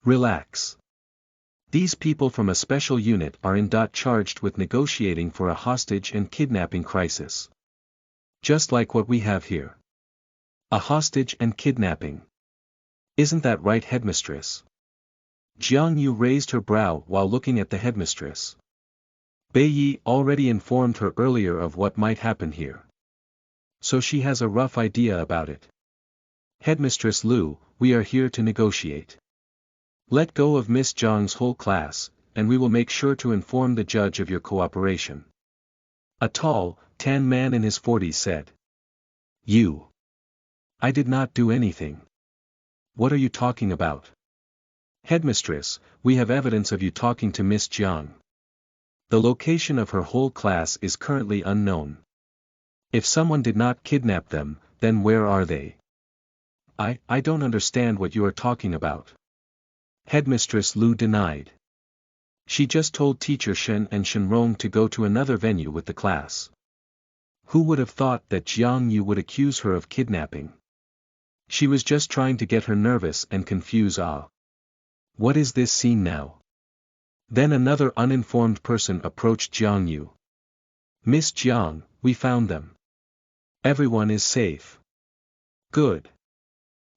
Relax. These people from a special unit are charged with negotiating for a hostage and kidnapping crisis. Just like what we have here. A hostage and kidnapping. Isn't that right, Headmistress? Jiang Yu raised her brow while looking at the headmistress. Bei Yi already informed her earlier of what might happen here. So she has a rough idea about it. Headmistress Lu, we are here to negotiate. Let go of Miss Jiang's whole class, and we will make sure to inform the judge of your cooperation. A tall, tan man in his 40s said. You. I did not do anything. What are you talking about? Headmistress, we have evidence of you talking to Miss Jiang. The location of her whole class is currently unknown. If someone did not kidnap them, then where are they? I don't understand what you are talking about. Headmistress Lu denied. She just told Teacher Shen and Shenrong to go to another venue with the class. Who would have thought that Jiang Yu would accuse her of kidnapping? She was just trying to get her nervous and confuse Ah. What is this scene now? Then another uninformed person approached Jiang Yu. Miss Jiang, we found them. Everyone is safe. Good.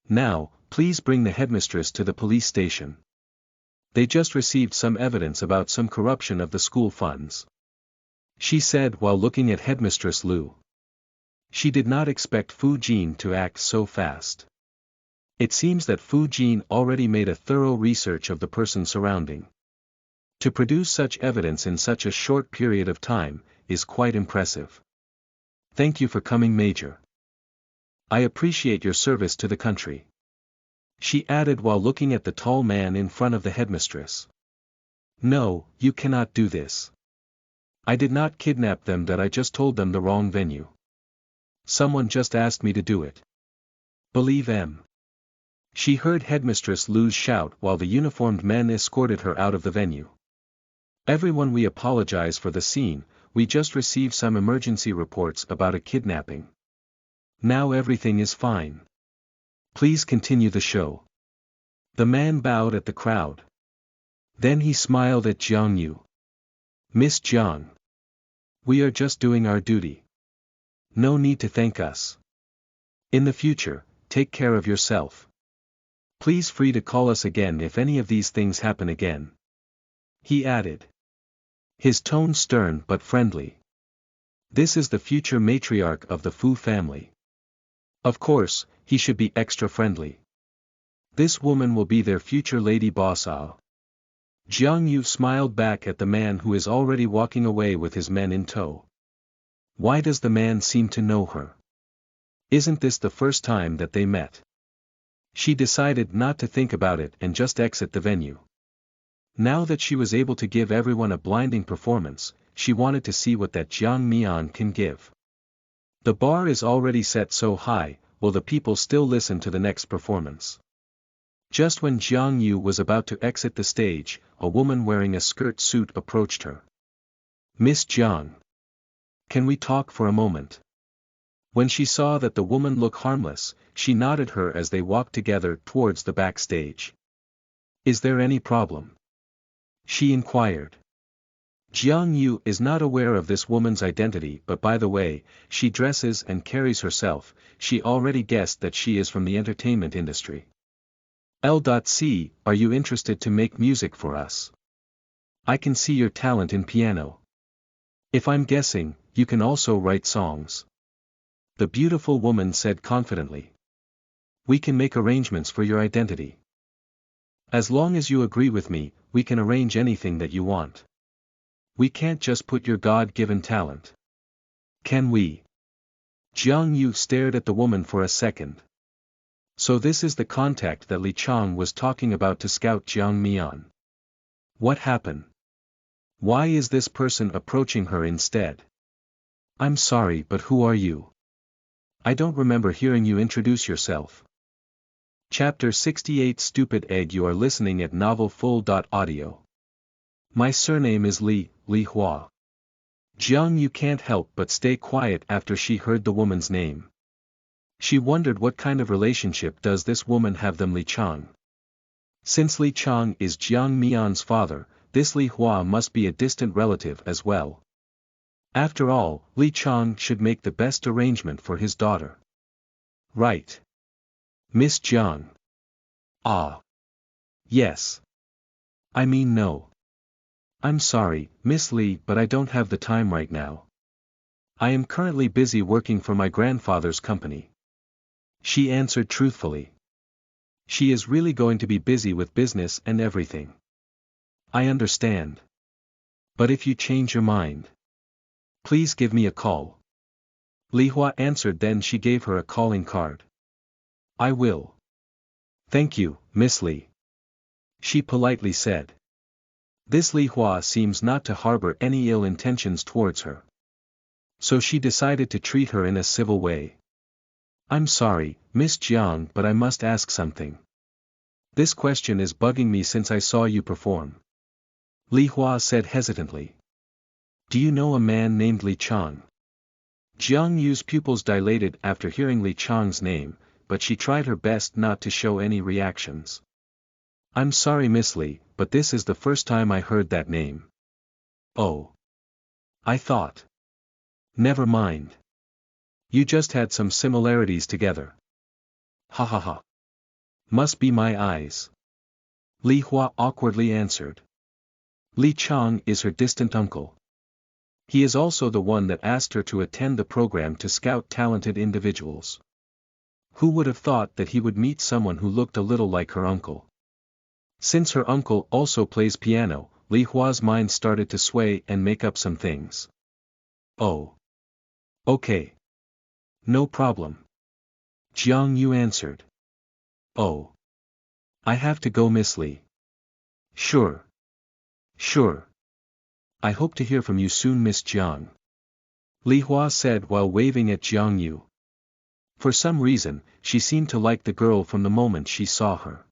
Now, please bring the headmistress to the police station. They just received some evidence about some corruption of the school funds. She said while looking at Headmistress Lu. She did not expect Fu Jin to act so fast. It seems that Fu Jin already made a thorough research of the person surrounding. To produce such evidence in such a short period of time, is quite impressive. Thank you for coming, Major. I appreciate your service to the country. She added while looking at the tall man in front of the headmistress. No, you cannot do this. I did not kidnap them, that I just told them the wrong venue. Someone just asked me to do it. Believe M. She heard Headmistress Lu's shout while the uniformed men escorted her out of the venue. Everyone, we apologize for the scene, we just received some emergency reports about a kidnapping. Now everything is fine. Please continue the show. The man bowed at the crowd. Then he smiled at Jiang Yu. Miss Jiang. We are just doing our duty. No need to thank us. In the future, take care of yourself. Please free to call us again if any of these things happen again. He added. His tone stern but friendly. This is the future matriarch of the Fu family. Of course, he should be extra friendly. This woman will be their future lady boss. Jiang Yu smiled back at the man who is already walking away with his men in tow. Why does the man seem to know her? Isn't this the first time that they met? She decided not to think about it and just exit the venue. Now that she was able to give everyone a blinding performance, she wanted to see what that Jiang Mian can give. The bar is already set so high, will the people still listen to the next performance? Just when Jiang Yu was about to exit the stage, a woman wearing a skirt suit approached her. Miss Jiang. Can we talk for a moment? When she saw that the woman looked harmless, she nodded her as they walked together towards the backstage. Is there any problem? She inquired. Jiang Yu is not aware of this woman's identity, but by the way she dresses and carries herself, she already guessed that she is from the entertainment industry. L.C. Are you interested to make music for us? I can see your talent in piano. If I'm guessing, you can also write songs. The beautiful woman said confidently. We can make arrangements for your identity. As long as you agree with me, we can arrange anything that you want. We can't just put your God-given talent. Can we? Jiang Yu stared at the woman for a second. So this is the contact that Li Chang was talking about to scout Jiang Mian. What happened? Why is this person approaching her instead? I'm sorry, but who are you? I don't remember hearing you introduce yourself. Chapter 68 Stupid Egg. You are listening at novelfull.audio. My surname is Li Hua. Jiang Yu can't help but stay quiet after she heard the woman's name. She wondered what kind of relationship does this woman have with Li Chang. Since Li Chang is Jiang Mian's father, this Li Hua must be a distant relative as well. After all, Li Chang should make the best arrangement for his daughter. Right. Miss Jiang. Ah. Yes. I mean no. I'm sorry, Miss Li, but I don't have the time right now. I am currently busy working for my grandfather's company. She answered truthfully. She is really going to be busy with business and everything. I understand. But if you change your mind, please give me a call. Li Hua answered, then she gave her a calling card. I will. Thank you, Miss Li. She politely said. This Li Hua seems not to harbor any ill intentions towards her. So she decided to treat her in a civil way. I'm sorry, Miss Jiang, but I must ask something. This question is bugging me since I saw you perform. Li Hua said hesitantly. Do you know a man named Li Chang? Jiang Yu's pupils dilated after hearing Li Chang's name, but she tried her best not to show any reactions. I'm sorry, Miss Li, but this is the first time I heard that name. Oh. I thought. Never mind. You just had some similarities together. Ha ha ha. Must be my eyes. Li Hua awkwardly answered. Li Chang is her distant uncle. He is also the one that asked her to attend the program to scout talented individuals. Who would have thought that he would meet someone who looked a little like her uncle? Since her uncle also plays piano, Li Hua's mind started to sway and make up some things. Oh. Okay. No problem. Jiang Yu answered. Oh. I have to go, Miss Li. Sure. Sure. I hope to hear from you soon, Miss Jiang. Li Hua said while waving at Jiang Yu. For some reason, she seemed to like the girl from the moment she saw her.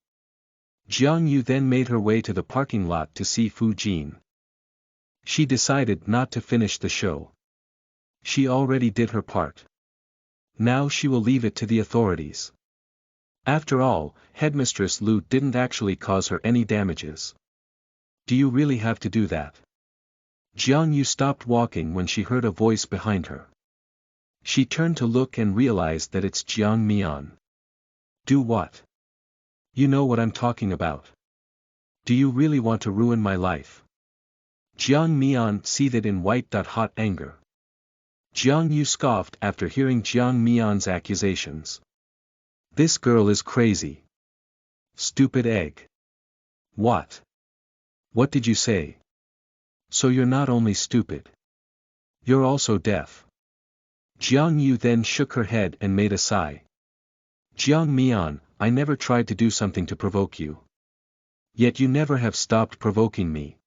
Jiang Yu then made her way to the parking lot to see Fu Jin. She decided not to finish the show. She already did her part. Now she will leave it to the authorities. After all, Headmistress Lu didn't actually cause her any damages. Do you really have to do that? Jiang Yu stopped walking when she heard a voice behind her. She turned to look and realized that it's Jiang Mian. Do what? You know what I'm talking about. Do you really want to ruin my life? Jiang Mian seethed in white-hot anger. Jiang Yu scoffed after hearing Jiang Mian's accusations. This girl is crazy. stupid egg. What? What did you say? So you're not only stupid. You're also deaf. Jiang Yu then shook her head and made a sigh. Jiang Mian, I never tried to do something to provoke you. Yet you never have stopped provoking me.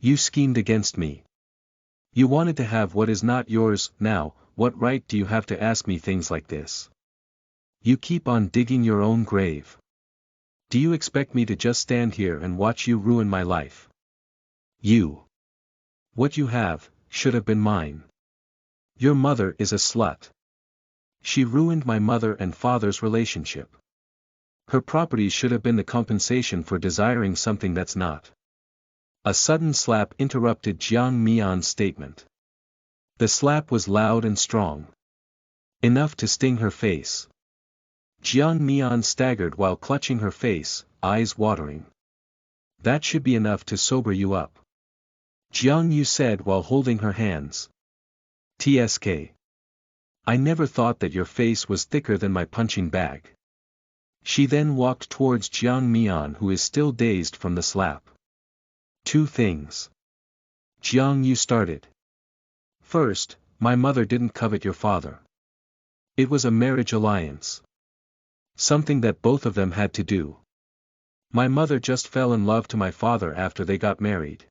You schemed against me. You wanted to have what is not yours. Now, what right do you have to ask me things like this? You keep on digging your own grave. Do you expect me to just stand here and watch you ruin my life? What you have, should have been mine. Your mother is a slut. She ruined my mother and father's relationship. Her property should have been the compensation for desiring something that's not. A sudden slap interrupted Jiang Mian's statement. The slap was loud and strong. Enough to sting her face. Jiang Mian staggered while clutching her face, eyes watering. That should be enough to sober you up. Jiang Yu said while holding her hands. TSK. I never thought that your face was thicker than my punching bag. She then walked towards Jiang Mian, who is still dazed from the slap. Two things. Jiang Yu started. First, my mother didn't covet your father. It was a marriage alliance. Something that both of them had to do. My mother just fell in love to my father after they got married.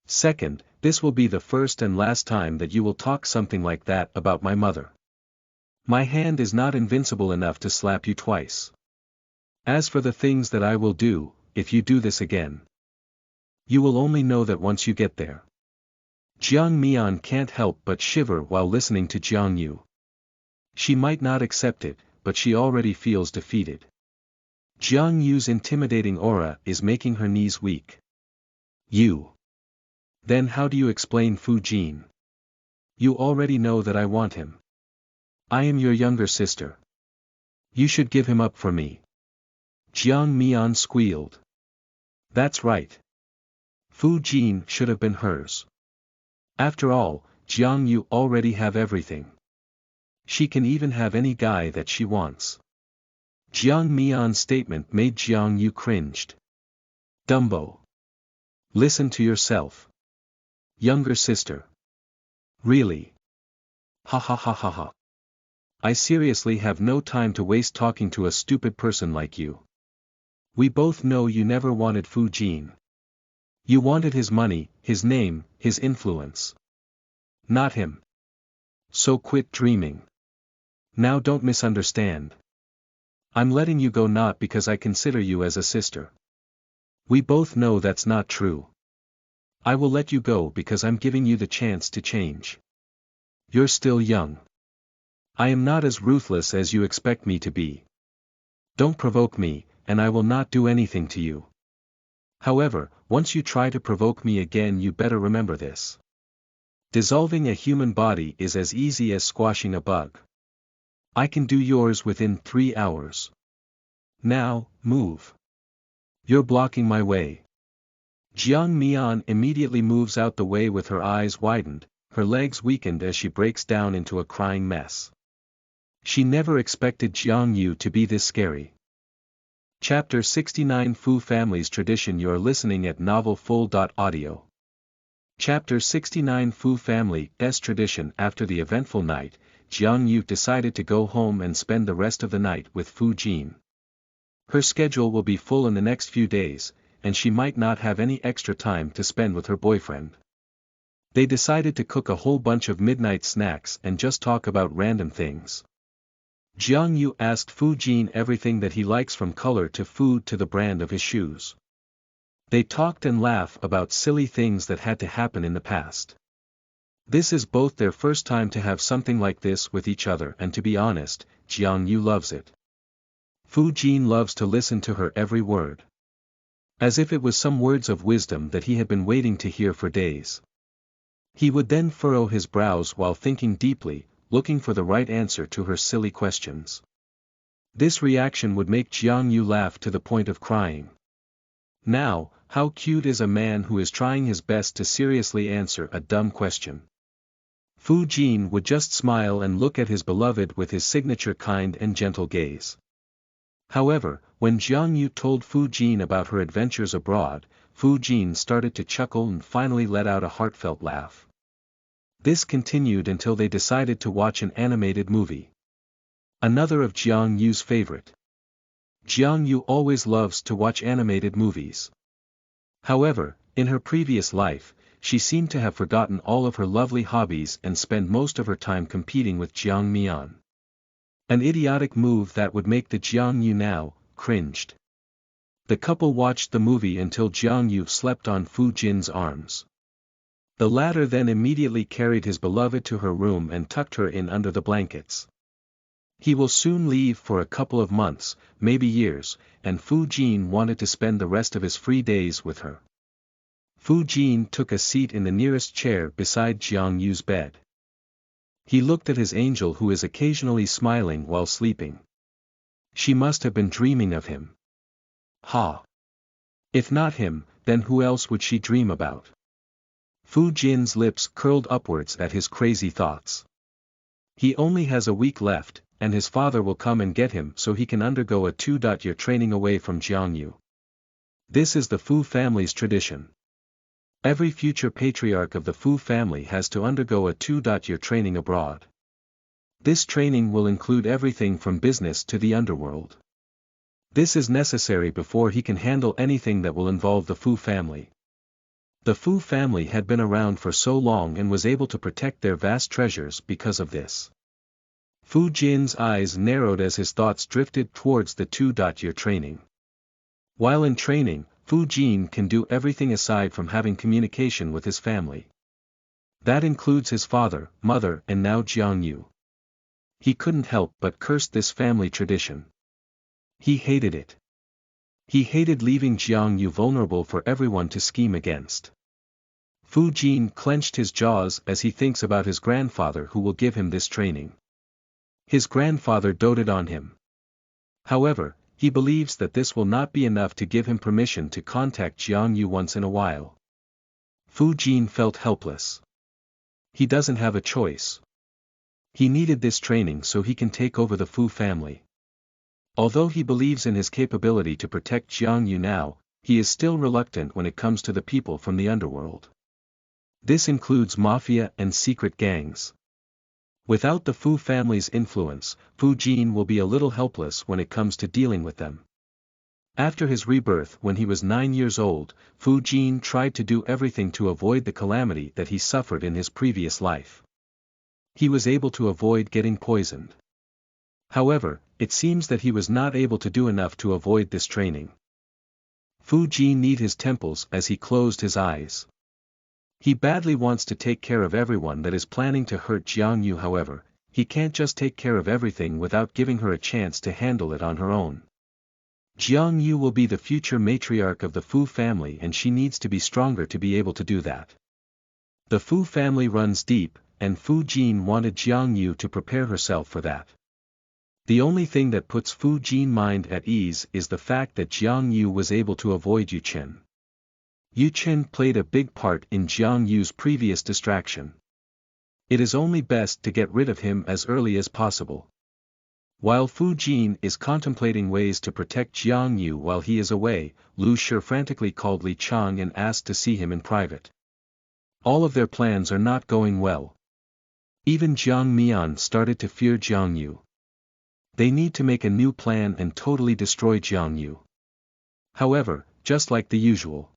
Second, this will be the first and last time that you will talk something like that about my mother. My hand is not invincible enough to slap you twice. As for the things that I will do, if you do this again, you will only know that once you get there. Jiang Mian can't help but shiver while listening to Jiang Yu. She might not accept it, but she already feels defeated. Jiang Yu's intimidating aura is making her knees weak. Then how do you explain Fu Jin? You already know that I want him. I am your younger sister. You should give him up for me. Jiang Mian squealed. That's right. Fu Jin should have been hers. After all, Jiang Yu already have everything. She can even have any guy that she wants. Jiang Mian's statement made Jiang Yu cringed. Dumbo. Listen to yourself. Younger sister. Really? Ha ha ha ha ha. I seriously have no time to waste talking to a stupid person like you. We both know you never wanted Fu Jin. You wanted his money, his name, his influence. Not him. So quit dreaming. Now don't misunderstand. I'm letting you go not because I consider you as a sister. We both know that's not true. I will let you go because I'm giving you the chance to change. You're still young. I am not as ruthless as you expect me to be. Don't provoke me, and I will not do anything to you. However, once you try to provoke me again, you better remember this. Dissolving a human body is as easy as squashing a bug. I can do yours within 3 hours. Now, move. You're blocking my way. Jiang Mian immediately moves out the way with her eyes widened, her legs weakened as she breaks down into a crying mess. She never expected Jiang Yu to be this scary. Chapter 69 Fu Family's Tradition. You are listening at novelfull.audio. Chapter 69 Fu Family's Tradition. After the eventful night, Jiang Yu decided to go home and spend the rest of the night with Fu Jin. Her schedule will be full in the next few days, and she might not have any extra time to spend with her boyfriend. They decided to cook a whole bunch of midnight snacks and just talk about random things. Jiang Yu asked Fu Jin everything that he likes, from color to food to the brand of his shoes. They talked and laughed about silly things that had to happen in the past. This is both their first time to have something like this with each other, and to be honest, Jiang Yu loves it. Fu Jin loves to listen to her every word. As if it was some words of wisdom that he had been waiting to hear for days. He would then furrow his brows while thinking deeply, looking for the right answer to her silly questions. This reaction would make Jiang Yu laugh to the point of crying. Now, how cute is a man who is trying his best to seriously answer a dumb question. Fu Jin would just smile and look at his beloved with his signature kind and gentle gaze. However, when Jiang Yu told Fu Jin about her adventures abroad, Fu Jin started to chuckle and finally let out a heartfelt laugh. This continued until they decided to watch an animated movie. Another of Jiang Yu's favorite. Jiang Yu always loves to watch animated movies. However, in her previous life, she seemed to have forgotten all of her lovely hobbies and spend most of her time competing with Jiang Mian. An idiotic move that would make the Jiang Yu now cringed. The couple watched the movie until Jiang Yu slept on Fu Jin's arms. The latter then immediately carried his beloved to her room and tucked her in under the blankets. He will soon leave for a couple of months, maybe years, and Fu Jin wanted to spend the rest of his free days with her. Fu Jin took a seat in the nearest chair beside Jiang Yu's bed. He looked at his angel who is occasionally smiling while sleeping. She must have been dreaming of him. Ha! If not him, then who else would she dream about? Fu Jin's lips curled upwards at his crazy thoughts. He only has a week left, and his father will come and get him so he can undergo a 2-year training away from Jiang Yu. This is the Fu family's tradition. Every future patriarch of the Fu family has to undergo a 2-year training abroad. This training will include everything from business to the underworld. This is necessary before he can handle anything that will involve the Fu family. The Fu family had been around for so long and was able to protect their vast treasures because of this. Fu Jin's eyes narrowed as his thoughts drifted towards the 2-year training. While in training, Fu Jin can do everything aside from having communication with his family. That includes his father, mother, and now Jiang Yu. He couldn't help but curse this family tradition. He hated it. He hated leaving Jiang Yu vulnerable for everyone to scheme against. Fu Jin clenched his jaws as he thinks about his grandfather who will give him this training. His grandfather doted on him. However, he believes that this will not be enough to give him permission to contact Jiang Yu once in a while. Fu Jin felt helpless. He doesn't have a choice. He needed this training so he can take over the Fu family. Although he believes in his capability to protect Jiang Yu now, he is still reluctant when it comes to the people from the underworld. This includes mafia and secret gangs. Without the Fu family's influence, Fu Jin will be a little helpless when it comes to dealing with them. After his rebirth when he was 9 years old, Fu Jin tried to do everything to avoid the calamity that he suffered in his previous life. He was able to avoid getting poisoned. However, it seems that he was not able to do enough to avoid this training. Fu Jin kneed his temples as he closed his eyes. He badly wants to take care of everyone that is planning to hurt Jiang Yu. However, he can't just take care of everything without giving her a chance to handle it on her own. Jiang Yu will be the future matriarch of the Fu family and she needs to be stronger to be able to do that. The Fu family runs deep, and Fu Jin wanted Jiang Yu to prepare herself for that. The only thing that puts Fu Jin's mind at ease is the fact that Jiang Yu was able to avoid Yu Chen. Yu Chen played a big part in Jiang Yu's previous distraction. It is only best to get rid of him as early as possible. While Fu Jin is contemplating ways to protect Jiang Yu while he is away, Lu Shi frantically called Li Chang and asked to see him in private. All of their plans are not going well. Even Jiang Mian started to fear Jiang Yu. They need to make a new plan and totally destroy Jiang Yu. However, just like the usual,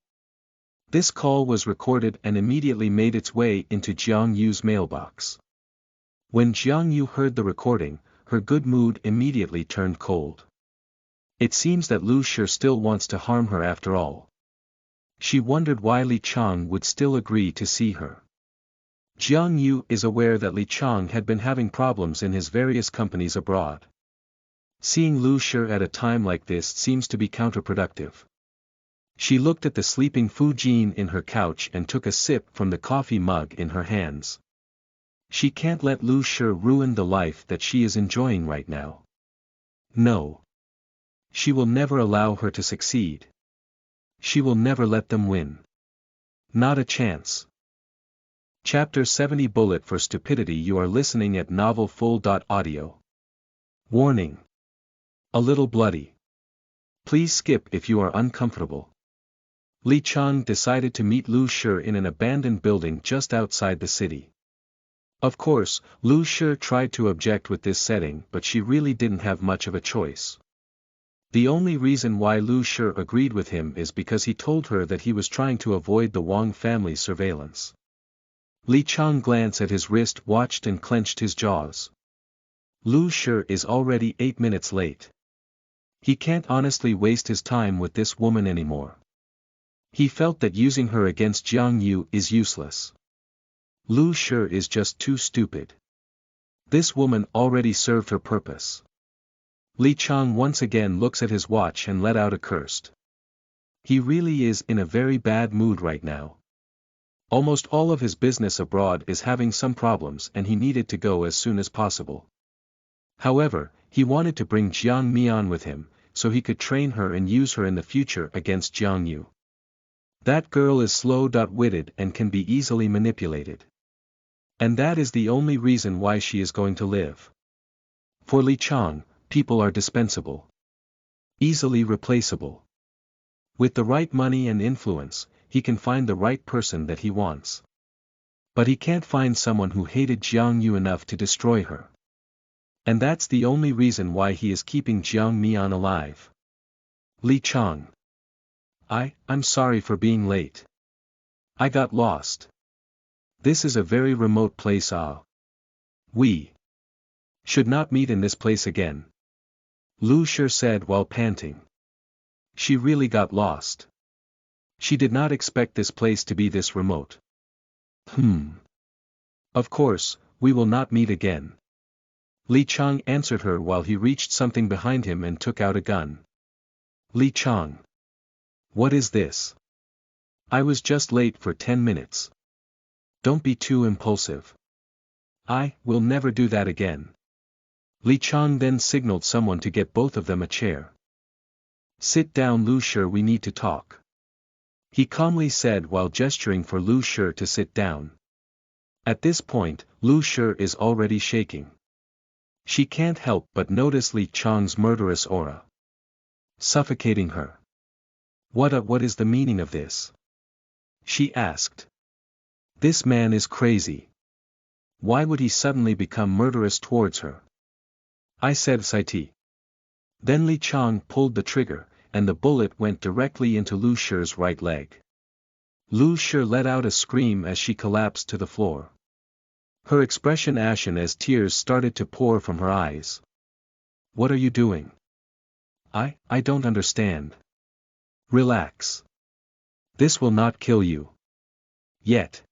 this call was recorded and immediately made its way into Jiang Yu's mailbox. When Jiang Yu heard the recording, her good mood immediately turned cold. It seems that Lu Shi still wants to harm her after all. She wondered why Li Chang would still agree to see her. Jiang Yu is aware that Li Chang had been having problems in his various companies abroad. Seeing Lu Shi at a time like this seems to be counterproductive. She looked at the sleeping Fu Jin in her couch and took a sip from the coffee mug in her hands. She can't let Lu Shi ruin the life that she is enjoying right now. No. She will never allow her to succeed. She will never let them win. Not a chance. Chapter 70 Bullet for Stupidity. You are listening at novelfull.audio. Warning. A little bloody. Please skip if you are uncomfortable. Li Chang decided to meet Lu Shi in an abandoned building just outside the city. Of course, Lu Shi tried to object with this setting, but she really didn't have much of a choice. The only reason why Lu Shi agreed with him is because he told her that he was trying to avoid the Wang family's surveillance. Li Chang glanced at his wrist watch and clenched his jaws. Lu Shi is already 8 minutes late. He can't honestly waste his time with this woman anymore. He felt that using her against Jiang Yu is useless. Lu Shi is just too stupid. This woman already served her purpose. Li Chang once again looks at his watch and let out a curse. He really is in a very bad mood right now. Almost all of his business abroad is having some problems and he needed to go as soon as possible. However, he wanted to bring Jiang Mian with him, so he could train her and use her in the future against Jiang Yu. That girl is slow-witted and can be easily manipulated. And that is the only reason why she is going to live. For Li Chang, people are dispensable. Easily replaceable. With the right money and influence, he can find the right person that he wants. But he can't find someone who hated Jiang Yu enough to destroy her. And that's the only reason why he is keeping Jiang Mian alive. Li Chang. I'm sorry for being late. I got lost. This is a very remote place. We should not meet in this place again. Lu Shi said while panting. She really got lost. She did not expect this place to be this remote. Of course, we will not meet again. Li Chang answered her while he reached something behind him and took out a gun. Li Chang. What is this? I was just late for 10 minutes. Don't be too impulsive. I will never do that again. Li Chang then signaled someone to get both of them a chair. Sit down, Lu Shi, we need to talk. He calmly said while gesturing for Lu Shi to sit down. At this point, Lu Shi is already shaking. She can't help but notice Li Chang's murderous aura. Suffocating her. What is the meaning of this? She asked. This man is crazy. Why would he suddenly become murderous towards her? I said Saiti. Then Li Chang pulled the trigger, and the bullet went directly into Lu Shi's right leg. Lu Shi let out a scream as she collapsed to the floor. Her expression ashen as tears started to pour from her eyes. What are you doing? I don't understand. Relax. This will not kill you. Yet.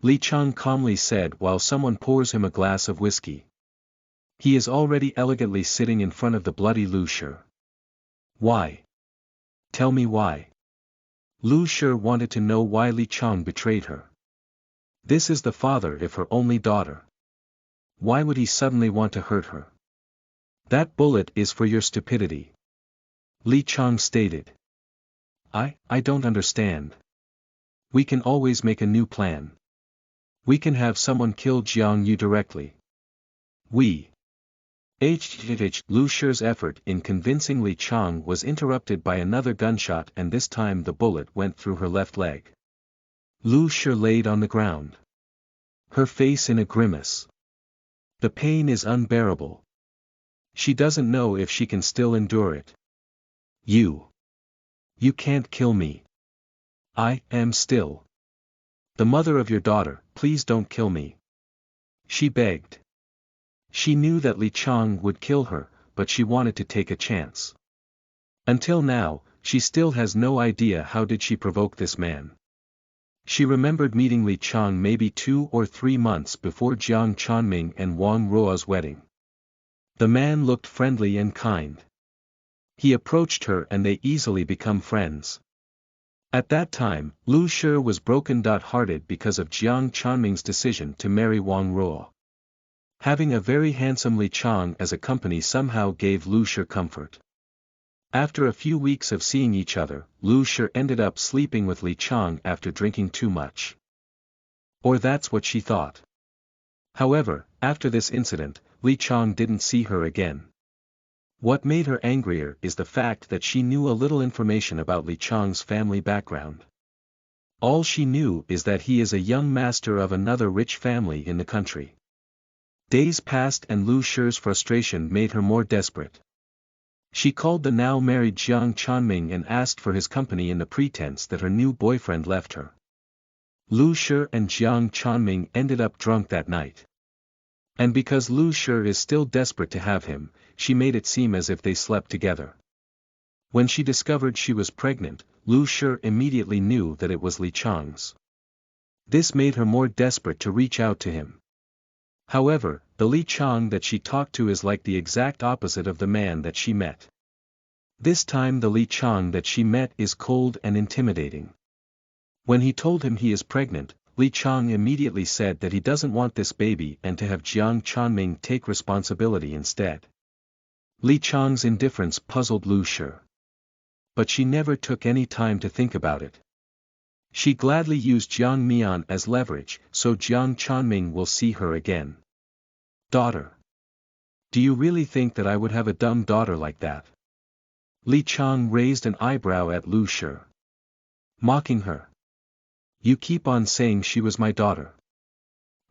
Li Chang calmly said while someone pours him a glass of whiskey. He is already elegantly sitting in front of the bloody Lu Shi. Why? Tell me why. Lu Shi wanted to know why Li Chang betrayed her. This is the father of her only daughter. Why would he suddenly want to hurt her? That bullet is for your stupidity. Li Chang stated. I don't understand. We can always make a new plan. We can have someone kill Jiang Yu directly. Lu Shi's effort in convincing Li Chang was interrupted by another gunshot, and this time the bullet went through her left leg. Lu Shi laid on the ground. Her face in a grimace. The pain is unbearable. She doesn't know if she can still endure it. You can't kill me. I am still the mother of your daughter, please don't kill me. She begged. She knew that Li Chang would kill her, but she wanted to take a chance. Until now, she still has no idea how did she provoke this man. She remembered meeting Li Chang maybe 2 or 3 months before Jiang Chanming and Wang Ruo's wedding. The man looked friendly and kind. He approached her and they easily become friends. At that time, Lu Shi was broken-hearted because of Jiang Chanming's decision to marry Wang Ruo. Having a very handsome Li Chang as a company somehow gave Lu Shi comfort. After a few weeks of seeing each other, Lu Shi ended up sleeping with Li Chang after drinking too much. Or that's what she thought. However, after this incident, Li Chang didn't see her again. What made her angrier is the fact that she knew a little information about Li Chang's family background. All she knew is that he is a young master of another rich family in the country. Days passed and Lu Shi's frustration made her more desperate. She called the now married Jiang Chanming and asked for his company in the pretense that her new boyfriend left her. Lu Shi and Jiang Chanming ended up drunk that night. And because Lu Shi is still desperate to have him, she made it seem as if they slept together. When she discovered she was pregnant, Lu Shi immediately knew that it was Li Chang's. This made her more desperate to reach out to him. However, the Li Chang that she talked to is like the exact opposite of the man that she met. This time the Li Chang that she met is cold and intimidating. When he told him he is pregnant, Li Chang immediately said that he doesn't want this baby and to have Jiang Chanming take responsibility instead. Li Chang's indifference puzzled Lu Shi. But she never took any time to think about it. She gladly used Jiang Mian as leverage, so Jiang Chanming will see her again. Daughter. Do you really think that I would have a dumb daughter like that? Li Chang raised an eyebrow at Lu Shi. Mocking her. You keep on saying she was my daughter.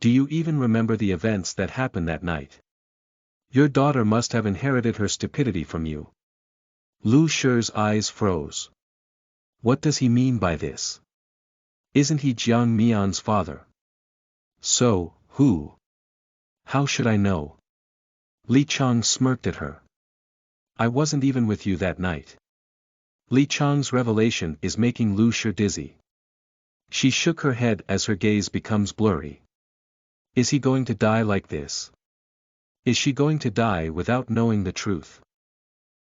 Do you even remember the events that happened that night? Your daughter must have inherited her stupidity from you. Lu Shi's eyes froze. What does he mean by this? Isn't he Jiang Mian's father? So, who? How should I know? Li Chang smirked at her. I wasn't even with you that night. Li Chang's revelation is making Lu Shi dizzy. She shook her head as her gaze becomes blurry. Is he going to die like this? Is she going to die without knowing the truth?